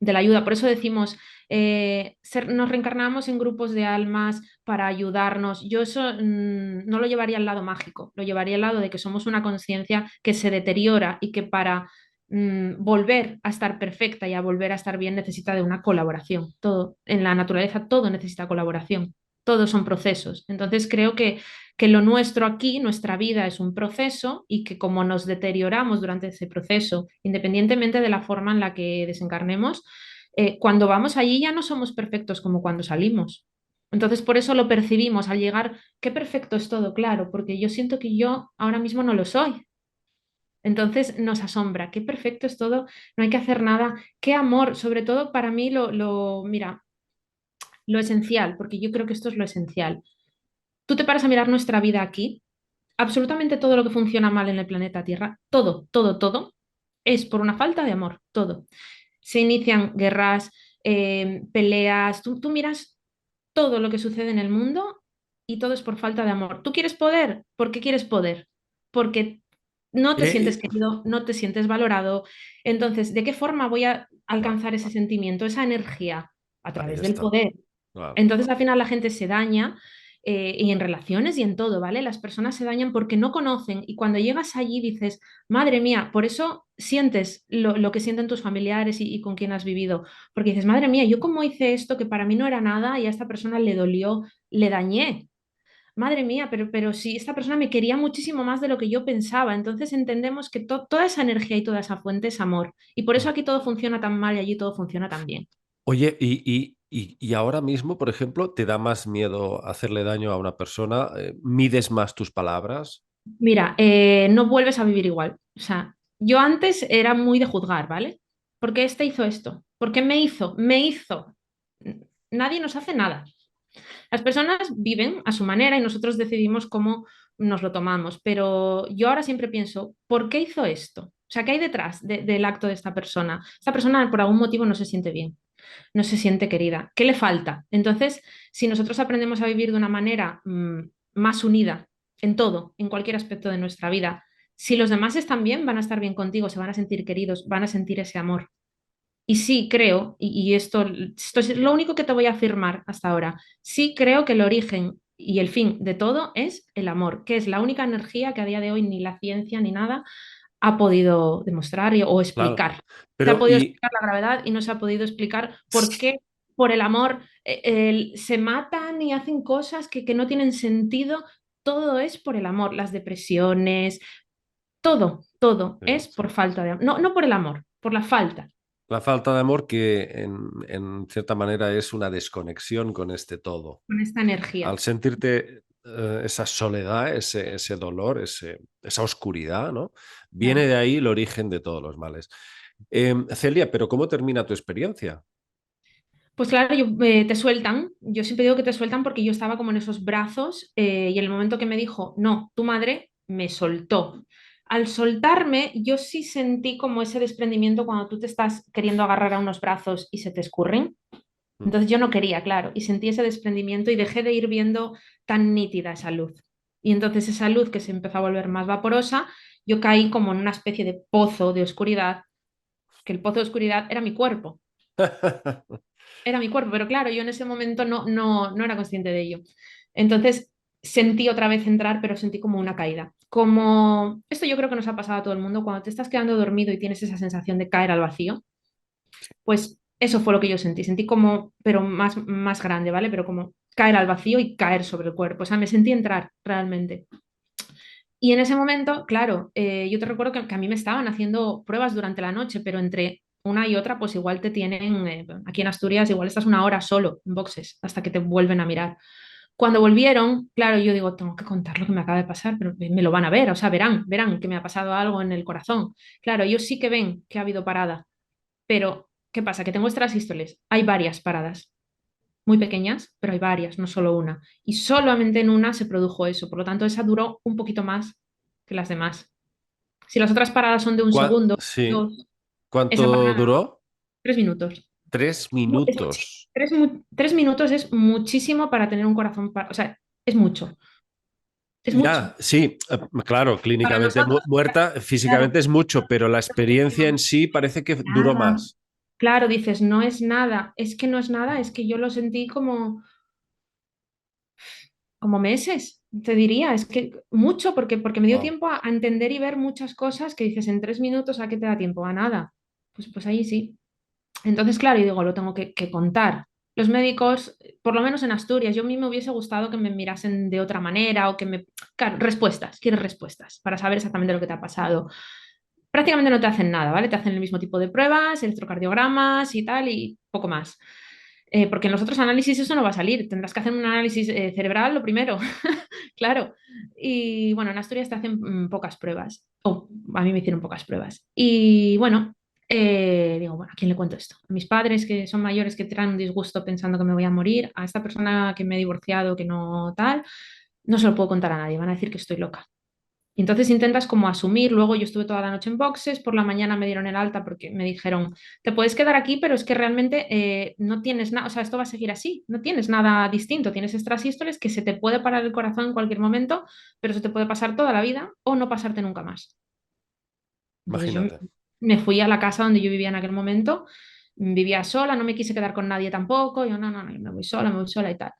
de la ayuda. Por eso decimos, nos reencarnamos en grupos de almas para ayudarnos. Yo eso no lo llevaría al lado mágico, lo llevaría al lado de que somos una conciencia que se deteriora y que para volver a estar perfecta y a volver a estar bien necesita de una colaboración. Todo, en la naturaleza todo necesita colaboración. Todos son procesos. Entonces creo que lo nuestro aquí, nuestra vida es un proceso y que como nos deterioramos durante ese proceso, independientemente de la forma en la que desencarnemos, cuando vamos allí ya no somos perfectos como cuando salimos. Entonces, por eso lo percibimos al llegar, qué perfecto es todo, claro, porque yo siento que yo ahora mismo no lo soy. Entonces nos asombra, qué perfecto es todo, no hay que hacer nada, qué amor, sobre todo para mí mira, lo esencial, porque yo creo que esto es lo esencial. Tú te paras a mirar nuestra vida aquí, absolutamente todo lo que funciona mal en el planeta Tierra, todo, todo, todo, es por una falta de amor, todo. Se inician guerras, peleas, tú miras todo lo que sucede en el mundo y todo es por falta de amor. ¿Tú quieres poder? ¿Por qué quieres poder? Porque no te sientes Eh, querido, no te sientes valorado. Entonces, ¿de qué forma voy a claro, alcanzar ese sentimiento, esa energía? A ahí través del está. poder. Claro. Entonces, al final la gente se daña y en relaciones y en todo, ¿vale? Las personas se dañan porque no conocen y cuando llegas allí dices, madre mía, por eso sientes lo que sienten tus familiares y con quien has vivido, porque dices, madre mía, yo cómo hice esto que para mí no era nada y a esta persona le dolió, le dañé. Madre mía, pero si esta persona me quería muchísimo más de lo que yo pensaba, entonces entendemos que toda esa energía y toda esa fuente es amor. Y por eso Mm. aquí todo funciona tan mal y allí todo funciona tan bien. Oye, y ahora mismo, por ejemplo, ¿te da más miedo hacerle daño a una persona? ¿Mides más tus palabras? Mira, no vuelves a vivir igual. O sea, yo antes era muy de juzgar, ¿vale? ¿Por qué este hizo esto? ¿Por qué me hizo? Me hizo. Nadie nos hace nada. Las personas viven a su manera y nosotros decidimos cómo nos lo tomamos, pero yo ahora siempre pienso, ¿por qué hizo esto? O sea, ¿qué hay detrás del acto de esta persona? Esta persona por algún motivo no se siente bien, no se siente querida. ¿Qué le falta? Entonces, si nosotros aprendemos a vivir de una manera más unida en todo, en cualquier aspecto de nuestra vida, si los demás están bien, van a estar bien contigo, se van a sentir queridos, van a sentir ese amor. Y sí creo, y esto es lo único que te voy a afirmar hasta ahora, sí creo que el origen y el fin de todo es el amor, que es la única energía que a día de hoy ni la ciencia ni nada ha podido demostrar o Claro. explicar. Se ha Pero, podido y explicar la gravedad y no se ha podido explicar por qué por el amor se matan y hacen cosas que no tienen sentido. Todo es por el amor, las depresiones, todo sí. es por falta de amor. No, no por el amor, por la falta. La falta de amor que en cierta manera es una desconexión con este todo. Con esta energía. Al sentirte esa soledad, ese dolor, esa oscuridad, ¿no? Viene Claro. de ahí el origen de todos los males. Celia, pero ¿cómo termina tu experiencia? Pues claro, te sueltan. Yo siempre digo que te sueltan porque yo estaba como en esos brazos y en el momento que me dijo, no, tu madre me soltó. Al soltarme, yo sí sentí como ese desprendimiento cuando tú te estás queriendo agarrar a unos brazos y se te escurren. Mm. Entonces yo no quería, claro, y sentí ese desprendimiento y dejé de ir viendo tan nítida esa luz. Y entonces esa luz que se empezó a volver más vaporosa, yo caí como en una especie de pozo de oscuridad, que el pozo de oscuridad era mi cuerpo, pero claro, yo en ese momento no era consciente de ello. Entonces sentí otra vez entrar, pero sentí como una caída. Como esto yo creo que nos ha pasado a todo el mundo, cuando te estás quedando dormido y tienes esa sensación de caer al vacío, pues eso fue lo que yo sentí. Sentí como, pero más grande, ¿vale? Pero como caer al vacío y caer sobre el cuerpo. O sea, me sentí entrar realmente. Y en ese momento, claro, yo te recuerdo que a mí me estaban haciendo pruebas durante la noche, pero entre una y otra, pues igual te tienen, aquí en Asturias, igual estás una hora solo en boxes hasta que te vuelven a mirar. Cuando volvieron, claro, yo digo, tengo que contar lo que me acaba de pasar, pero me lo van a ver, o sea, verán que me ha pasado algo en el corazón. Claro, ellos sí que ven que ha habido parada, pero ¿qué pasa? Que tengo estas sístoles, hay varias paradas muy pequeñas, pero hay varias, no solo una. Y solamente en una se produjo eso, por lo tanto esa duró un poquito más que las demás. Si las otras paradas son de un segundo, Sí. dos, esa ¿Cuánto parada, duró? 3 minutos. 3 minutos. 3 minutos es muchísimo para tener un corazón, o sea, es mucho, es mucho. Ya, sí, claro, Para clínicamente nosotros, muerta, claro, físicamente es mucho, pero la experiencia en sí parece que duró nada. más. Claro, dices, no es nada, es que no es nada, es que yo lo sentí como meses, te diría, es que mucho, porque me dio Wow. tiempo a entender y ver muchas cosas que dices en 3 minutos, ¿a qué te da tiempo? A nada. Pues ahí sí. Entonces, claro, y digo, lo tengo que contar. Los médicos, por lo menos en Asturias, yo a mí me hubiese gustado que me mirasen de otra manera o que me... Claro, respuestas, quieres respuestas para saber exactamente lo que te ha pasado. Prácticamente no te hacen nada, ¿vale? Te hacen el mismo tipo de pruebas, electrocardiogramas y tal, y poco más. Porque en los otros análisis eso no va a salir. Tendrás que hacer un análisis cerebral lo primero, claro. Y bueno, en Asturias te hacen pocas pruebas, o a mí me hicieron pocas pruebas. Y bueno, digo, bueno, ¿a quién le cuento esto? A mis padres que son mayores, que traen un disgusto pensando que me voy a morir, a esta persona que me he divorciado, que no tal, no se lo puedo contar a nadie, van a decir que estoy loca. Y entonces intentas como asumir, luego yo estuve toda la noche en boxes, por la mañana me dieron el alta porque me dijeron, te puedes quedar aquí, pero es que realmente no tienes nada, o sea, esto va a seguir así, no tienes nada distinto, tienes estas sístoles que se te puede parar el corazón en cualquier momento, pero se te puede pasar toda la vida o no pasarte nunca más. Entonces yo Imagínate. me fui a la casa donde yo vivía en aquel momento, vivía sola, no me quise quedar con nadie tampoco, yo no, no, no, me voy sola y tal.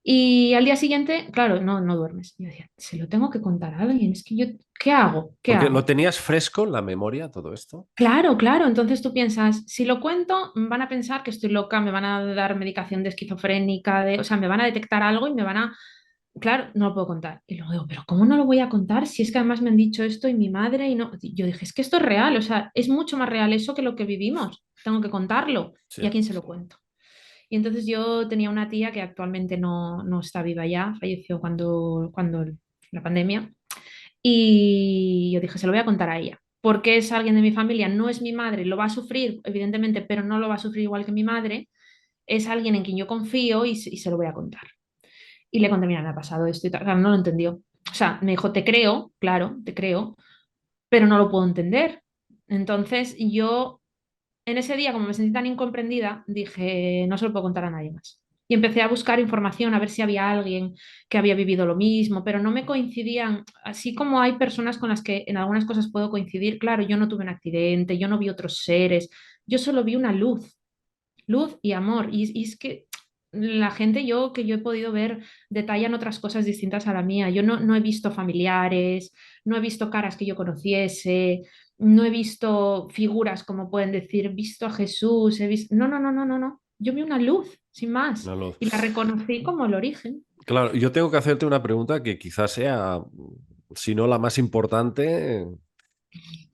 Y al día siguiente, claro, no, no duermes. Yo decía, se lo tengo que contar a alguien, es que yo, ¿qué hago? ¿Qué Porque lo hago? tenías fresco en la memoria todo esto. Claro, claro, entonces tú piensas, si lo cuento, van a pensar que estoy loca, me van a dar medicación de esquizofrénica, o sea, me van a detectar algo y me van a, claro, no lo puedo contar. Y luego digo, pero ¿cómo no lo voy a contar si es que además me han dicho esto y mi madre y no? Yo dije, es que esto es real, o sea, es mucho más real eso que lo que vivimos. Tengo que contarlo. Sí. ¿Y a quién se lo cuento? Y entonces yo tenía una tía que actualmente no, no está viva ya, falleció cuando la pandemia. Y yo dije, se lo voy a contar a ella, porque es alguien de mi familia, no es mi madre, lo va a sufrir, evidentemente, pero no lo va a sufrir igual que mi madre. Es alguien en quien yo confío y se lo voy a contar. Y le conté, mira, me ha pasado esto y tal. Claro, no lo entendió. O sea, me dijo, te creo, claro, te creo, pero no lo puedo entender. Entonces yo en ese día, como me sentí tan incomprendida, dije, no se lo puedo contar a nadie más. Y empecé a buscar información, a ver si había alguien que había vivido lo mismo, pero no me coincidían, así como hay personas con las que en algunas cosas puedo coincidir, claro, yo no tuve un accidente, yo no vi otros seres, yo solo vi una luz, luz y amor. Y es que la gente que yo he podido ver detallan otras cosas distintas a la mía. Yo no, no he visto familiares, no he visto caras que yo conociese, no he visto figuras como pueden decir, he visto a Jesús, he visto... No, no, no, no, no, no. Yo vi una luz, sin más, Una luz. y la reconocí como el origen. Claro, yo tengo que hacerte una pregunta que quizás sea, si no la más importante.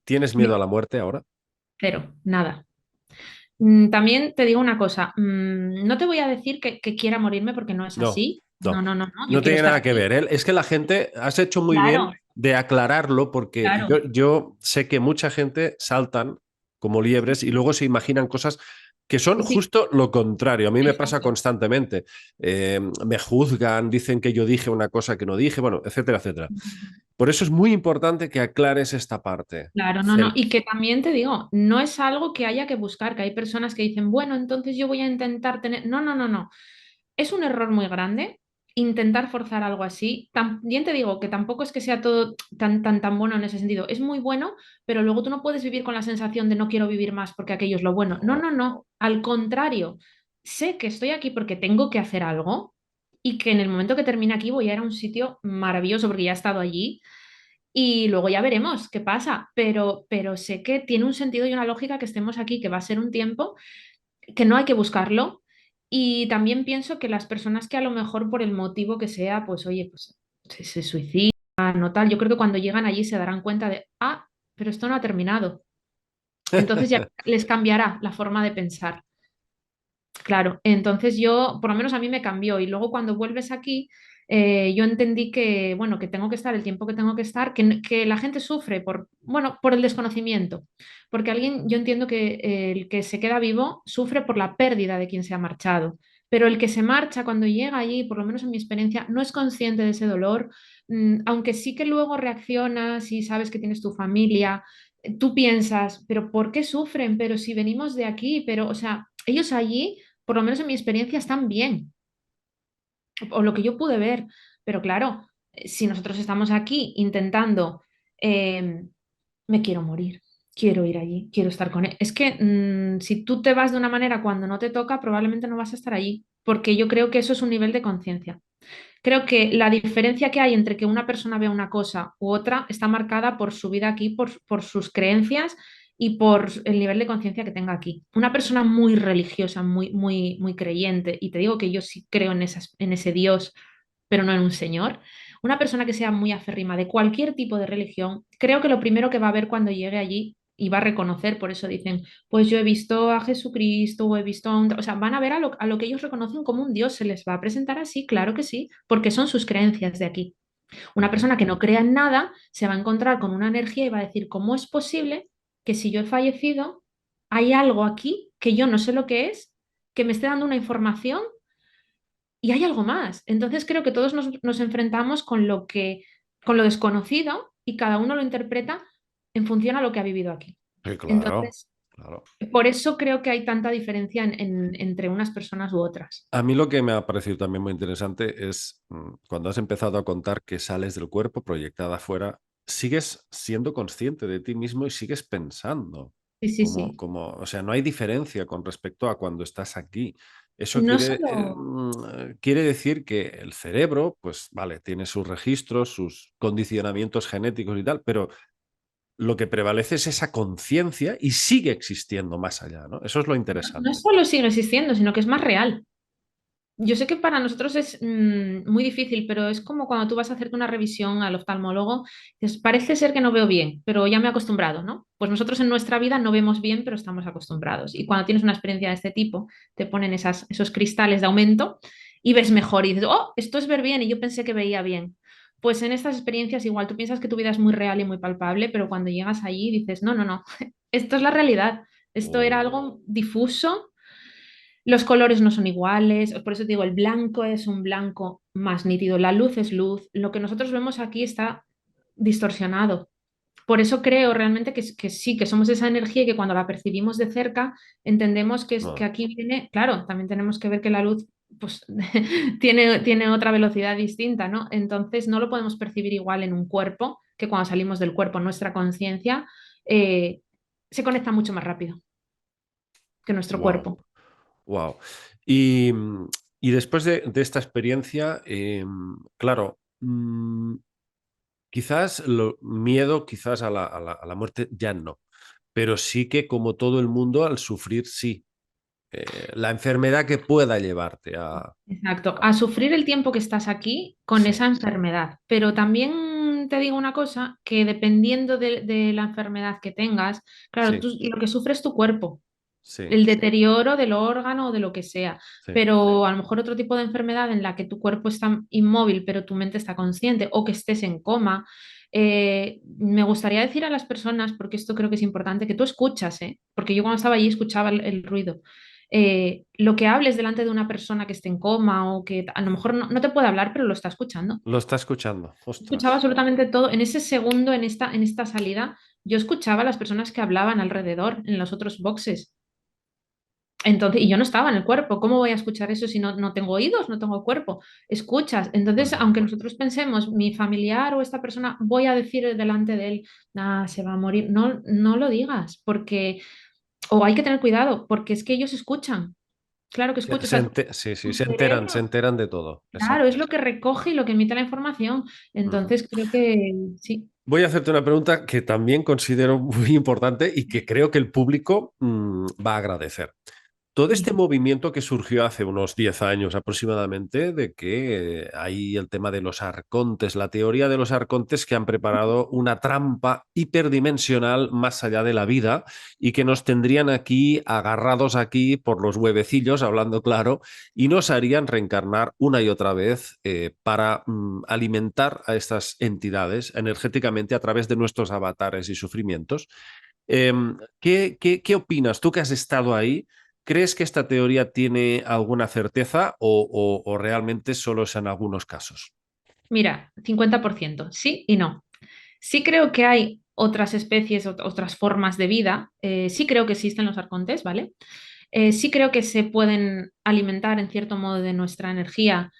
¿Tienes miedo a Dime, la muerte ahora? cero, nada. También te digo una cosa, no te voy a decir que quiera morirme porque no es No, así. no. No, no, no, no. Yo No quiero tiene estar nada que aquí. ver, ¿eh? Es que la gente, has hecho muy bien Claro, de aclararlo porque claro. yo sé que mucha gente saltan como liebres y luego se imaginan cosas que son Sí, sí, justo lo contrario. A mí me pasa exacto. constantemente. Me juzgan, dicen que yo dije una cosa que no dije, bueno, etcétera, etcétera. Por eso es muy importante que aclares esta parte. Claro, no, no. El- Y que también te digo, no es algo que haya que buscar, que hay personas que dicen, bueno, entonces yo voy a intentar tener... No, no, no, no. Es un error muy grande intentar forzar algo así. También te digo que tampoco es que sea todo tan, tan, tan bueno en ese sentido. Es muy bueno, pero luego tú no puedes vivir con la sensación de no quiero vivir más porque aquello es lo bueno. No, no, no, no. Al contrario, sé que estoy aquí porque tengo que hacer algo y que en el momento que termine aquí voy a ir a un sitio maravilloso porque ya he estado allí y luego ya veremos qué pasa, pero sé que tiene un sentido y una lógica que estemos aquí, que va a ser un tiempo, que no hay que buscarlo. Y también pienso que las personas que a lo mejor por el motivo que sea, pues oye, pues se suicidan o tal, yo creo que cuando llegan allí se darán cuenta de, ah, pero esto no ha terminado. Entonces ya les cambiará la forma de pensar. Claro, entonces yo, por lo menos a mí me cambió y luego cuando vuelves aquí, yo entendí que, bueno, que tengo que estar el tiempo que tengo que estar, que la gente sufre por, bueno, por el desconocimiento, porque alguien, yo entiendo que el que se queda vivo sufre por la pérdida de quien se ha marchado, pero el que se marcha cuando llega allí, por lo menos en mi experiencia, no es consciente de ese dolor, aunque sí que luego reaccionas y sabes que tienes tu familia, tú piensas, pero ¿por qué sufren? Pero si venimos de aquí, pero, o sea, ellos allí por lo menos en mi experiencia, están bien, o lo que yo pude ver. Pero claro, si nosotros estamos aquí intentando, eh, me quiero morir, quiero ir allí, quiero estar con él. Es que si tú te vas de una manera cuando no te toca, probablemente no vas a estar allí, porque yo creo que eso es un nivel de conciencia. Creo que la diferencia que hay entre que una persona vea una cosa u otra está marcada por su vida aquí, por sus creencias y por el nivel de conciencia que tenga aquí. Una persona muy religiosa, muy, muy, muy creyente, y te digo que yo sí creo en ese Dios, pero no en un señor. Una persona que sea muy aférrima de cualquier tipo de religión, creo que lo primero que va a ver cuando llegue allí y va a reconocer, por eso dicen, pues yo he visto a Jesucristo o he visto a un... O sea, van a ver a lo que ellos reconocen como un Dios, se les va a presentar así, claro que sí, porque son sus creencias de aquí. Una Ujú. persona que no crea en nada se va a encontrar con una energía y va a decir, ¿cómo es posible que si yo he fallecido, hay algo aquí que yo no sé lo que es, que me esté dando una información y hay algo más. Entonces creo que todos nos enfrentamos con lo desconocido y cada uno lo interpreta en función a lo que ha vivido aquí. Sí, claro, Entonces, claro. por eso creo que hay tanta diferencia entre unas personas u otras. A mí lo que me ha parecido también muy interesante es cuando has empezado a contar que sales del cuerpo proyectada afuera, sigues siendo consciente de ti mismo y sigues pensando. Sí, sí, sí. O sea, no hay diferencia con respecto a cuando estás aquí. Eso No solo, quiere decir que el cerebro, pues vale, tiene sus registros, sus condicionamientos genéticos y tal, pero lo que prevalece es esa conciencia y sigue existiendo más allá, ¿no? Eso es lo no interesante. solo sigue existiendo, sino que es más real. Yo sé que para nosotros es muy difícil, pero es como cuando tú vas a hacerte una revisión al oftalmólogo, dices, parece ser que no veo bien, pero ya me he acostumbrado, ¿no? Pues nosotros en nuestra vida no vemos bien, pero estamos acostumbrados. Y cuando tienes una experiencia de este tipo, te ponen esos cristales de aumento y ves mejor y dices, oh, esto es ver bien y yo pensé que veía bien. Pues en estas experiencias igual tú piensas que tu vida es muy real y muy palpable, pero cuando llegas allí dices, no, no, no, esto es la realidad. Esto era algo difuso, los colores no son iguales, por eso te digo, el blanco es un blanco más nítido, la luz es luz, lo que nosotros vemos aquí está distorsionado. Por eso creo realmente que sí, que somos esa energía y que cuando la percibimos de cerca entendemos que No, aquí viene, claro, también tenemos que ver que la luz pues, tiene otra velocidad distinta, ¿no? Entonces no lo podemos percibir igual en un cuerpo que cuando salimos del cuerpo, nuestra conciencia eh, se conecta mucho más rápido que nuestro wow. cuerpo. Wow. Y, y después de esta experiencia, claro, quizás miedo quizás a la muerte ya no, pero sí que como todo el mundo al sufrir sí. La enfermedad que pueda llevarte Exacto, a sufrir el tiempo que estás aquí con sí, esa enfermedad. Pero también te digo una cosa, que dependiendo de la enfermedad que tengas, claro, sí, tú, lo que sufre es tu cuerpo, sí, el deterioro del órgano o de lo que sea. sí. Pero a lo mejor otro tipo de enfermedad en la que tu cuerpo está inmóvil, pero tu mente está consciente, o que estés en coma. Me gustaría decir a las personas, porque esto creo que es importante, que tú escuchas, ¿eh? Porque yo cuando estaba allí escuchaba el ruido. Lo que hables delante de una persona que esté en coma o que a lo mejor no te puede hablar, pero lo está escuchando. Lo está escuchando. Escuchaba Ostras. absolutamente todo. En ese segundo, en esta salida, yo escuchaba a las personas que hablaban alrededor, en los otros boxes. Entonces, y yo no estaba en el cuerpo. ¿Cómo voy a escuchar eso si no tengo oídos, no tengo cuerpo? Escuchas. Entonces, Ujú. aunque nosotros pensemos, mi familiar o esta persona, voy a decir delante de él, ah, se va a morir. No, no lo digas, porque, o hay que tener cuidado, porque es que ellos escuchan. Claro que escucho, o sea, Sí, sí, tu cerebro, se enteran de todo. claro, es Exacto. lo que recoge y lo que emite la información. Ujú. Entonces, creo que sí. Voy a hacerte una pregunta que también considero muy importante y que creo que el público va a agradecer. Todo este Dime. movimiento que surgió hace unos 10 años aproximadamente, de que hay el tema de los arcontes, la teoría de los arcontes que han preparado una trampa hiperdimensional más allá de la vida y que nos tendrían aquí agarrados aquí por los huevecillos, hablando claro, y nos harían reencarnar una y otra vez para alimentar a estas entidades energéticamente a través de nuestros avatares y sufrimientos. ¿Qué opinas? Tú que has estado ahí, ¿crees que esta teoría tiene alguna certeza o realmente solo es en algunos casos? Mira, 50%, sí y no. Sí creo que hay otras especies, otras formas de vida. Sí creo que existen los arcontes, ¿vale? Sí creo que se pueden alimentar en cierto modo de nuestra energía,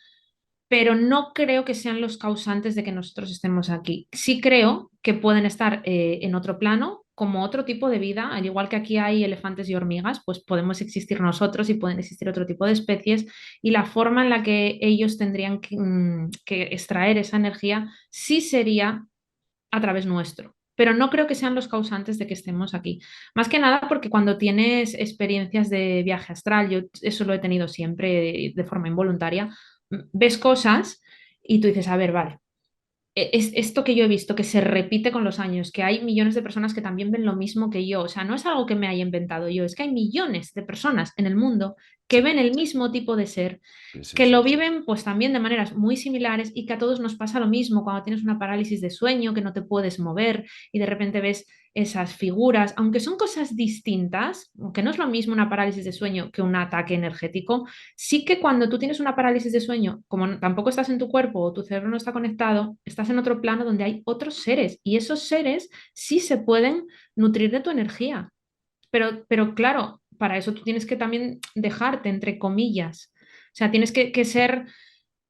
pero no creo que sean los causantes de que nosotros estemos aquí. Sí creo que pueden estar en otro plano, como otro tipo de vida, al igual que aquí hay elefantes y hormigas, pues podemos existir nosotros y pueden existir otro tipo de especies, y la forma en la que ellos tendrían que extraer esa energía sí sería a través nuestro. Pero no creo que sean los causantes de que estemos aquí. Más que nada porque cuando tienes experiencias de viaje astral, yo eso lo he tenido siempre de forma involuntaria, ves cosas y tú dices, a ver, vale, es esto que yo he visto, que se repite con los años, que hay millones de personas que también ven lo mismo que yo. O sea, no es algo que me haya inventado yo, es que hay millones de personas en el mundo que Sí, ven el mismo tipo de ser, sí, sí, que sí. lo viven pues también de maneras muy similares y que a todos nos pasa lo mismo cuando tienes una parálisis de sueño, que no te puedes mover y de repente ves esas figuras, aunque son cosas distintas, aunque no es lo mismo una parálisis de sueño que un ataque energético, sí que cuando tú tienes una parálisis de sueño, como tampoco estás en tu cuerpo o tu cerebro no está conectado, estás en otro plano donde hay otros seres y esos seres sí se pueden nutrir de tu energía. Pero claro, para eso tú tienes que también dejarte, entre comillas. O sea, tienes que ser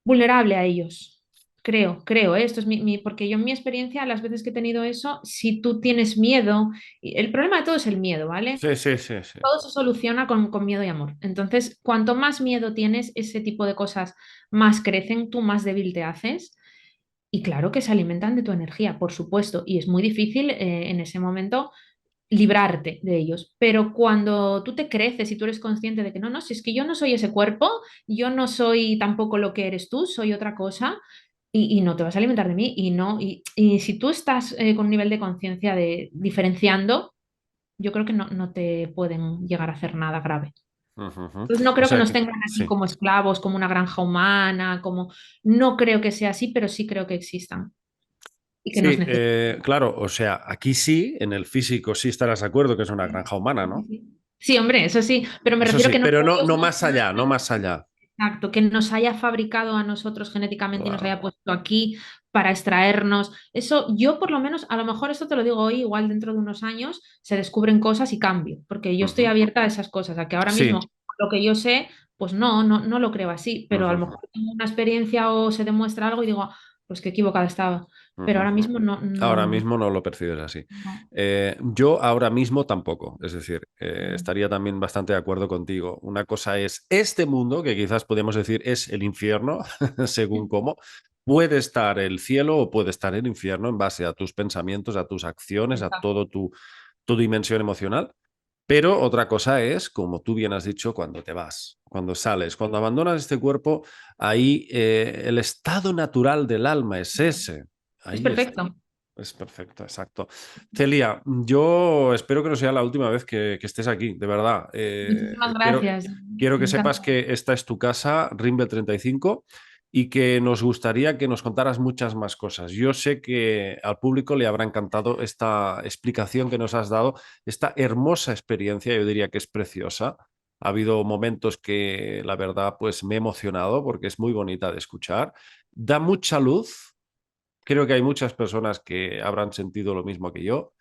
vulnerable a ellos. Creo, ¿eh? Esto es porque yo en mi experiencia, las veces que he tenido eso, si tú tienes miedo, y el problema de todo es el miedo, ¿vale? Sí, sí, sí, sí. Todo se soluciona con miedo y amor. Entonces, cuanto más miedo tienes, ese tipo de cosas más crecen, tú más débil te haces. Y claro que se alimentan de tu energía, por supuesto, y es muy difícil en ese momento librarte de ellos. Pero cuando tú te creces y tú eres consciente de que no, no, si es que yo no soy ese cuerpo, yo no soy tampoco lo que eres tú, soy otra cosa y no te vas a alimentar de mí y no, y si tú estás con un nivel de conciencia de diferenciando, yo creo que no te pueden llegar a hacer nada grave. Ujú, ujú. Entonces, no O creo que sea nos que tengan aquí sí. como esclavos, como una granja humana, como no creo que sea así, pero sí creo que existan y que nos Sí, necesitan. claro, o sea, aquí sí, en el físico sí estarás de acuerdo que es una granja humana, ¿no? Sí, hombre, eso sí, pero me Eso refiero sí, que no pero creo no, que Dios no nos más allá, no más allá. exacto, que nos haya fabricado a nosotros genéticamente y nos Claro. haya puesto aquí para extraernos. Eso, yo por lo menos, a lo mejor esto te lo digo hoy, igual dentro de unos años se descubren cosas y cambio, porque yo estoy Ujú. abierta a esas cosas, a que ahora Sí. mismo lo que yo sé, pues no lo creo así, pero a Ujú, lo ujú, mejor tengo una experiencia o se demuestra algo y digo, "Ah, pues qué equivocada estaba." Pero ujú, ahora ujú. mismo Ahora mismo no lo percibes así. no. Yo ahora mismo tampoco. Es decir, Mm, estaría también bastante de acuerdo contigo. Una cosa es este mundo, que quizás podemos decir es el infierno, según cómo. Puede estar el cielo o puede estar el infierno en base a tus pensamientos, a tus acciones, a exacto. todo tu dimensión emocional. Pero otra cosa es, como tú bien has dicho, cuando te vas, cuando sales, cuando abandonas este cuerpo, ahí el estado natural del alma es ese. Es Ahí está. perfecto. Es perfecto, exacto. Celia, yo espero que no sea la última vez que estés aquí, de verdad. Muchísimas Quiero, gracias. quiero que Me sepas encanta. que esta es tu casa, Rimbel 35, y que nos gustaría que nos contaras muchas más cosas. Yo sé que al público le habrá encantado esta explicación que nos has dado, esta hermosa experiencia, yo diría que es preciosa. Ha habido momentos que la verdad pues me he emocionado porque es muy bonita de escuchar. Da mucha luz. Creo que hay muchas personas que habrán sentido lo mismo que yo.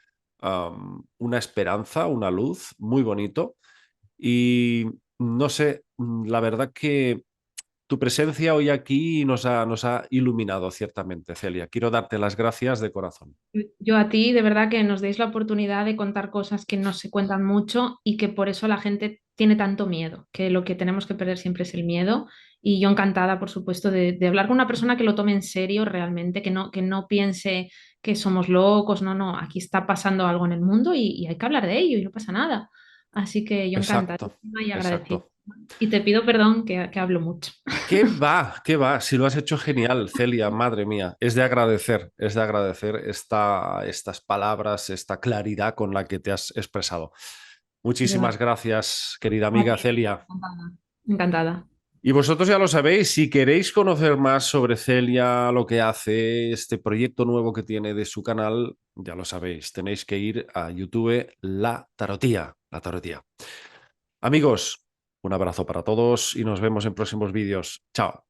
Una esperanza, una luz, muy bonito. Y no sé, la verdad que tu presencia hoy aquí nos ha iluminado ciertamente, Celia. Quiero darte las gracias de corazón. Yo a ti, de verdad que nos deis la oportunidad de contar cosas que no se cuentan mucho y que por eso la gente tiene tanto miedo, que lo que tenemos que perder siempre es el miedo. Y yo encantada, por supuesto, de hablar con una persona que lo tome en serio realmente, que no piense que somos locos, no, aquí está pasando algo en el mundo y hay que hablar de ello y no pasa nada. Así que yo Exacto, encantadísima y agradecida. exacto. Y te pido perdón que hablo mucho. ¿Qué va? ¿Qué va? Si lo has hecho genial, Celia, madre mía. Es de agradecer estas palabras, esta claridad con la que te has expresado. De verdad, Muchísimas gracias, querida a amiga ti. Celia. Encantada. Encantada. Y vosotros ya lo sabéis, si queréis conocer más sobre Celia, lo que hace, este proyecto nuevo que tiene de su canal, ya lo sabéis, tenéis que ir a YouTube La Tarotía, La Tarotía. Amigos, un abrazo para todos y nos vemos en próximos vídeos. Chao.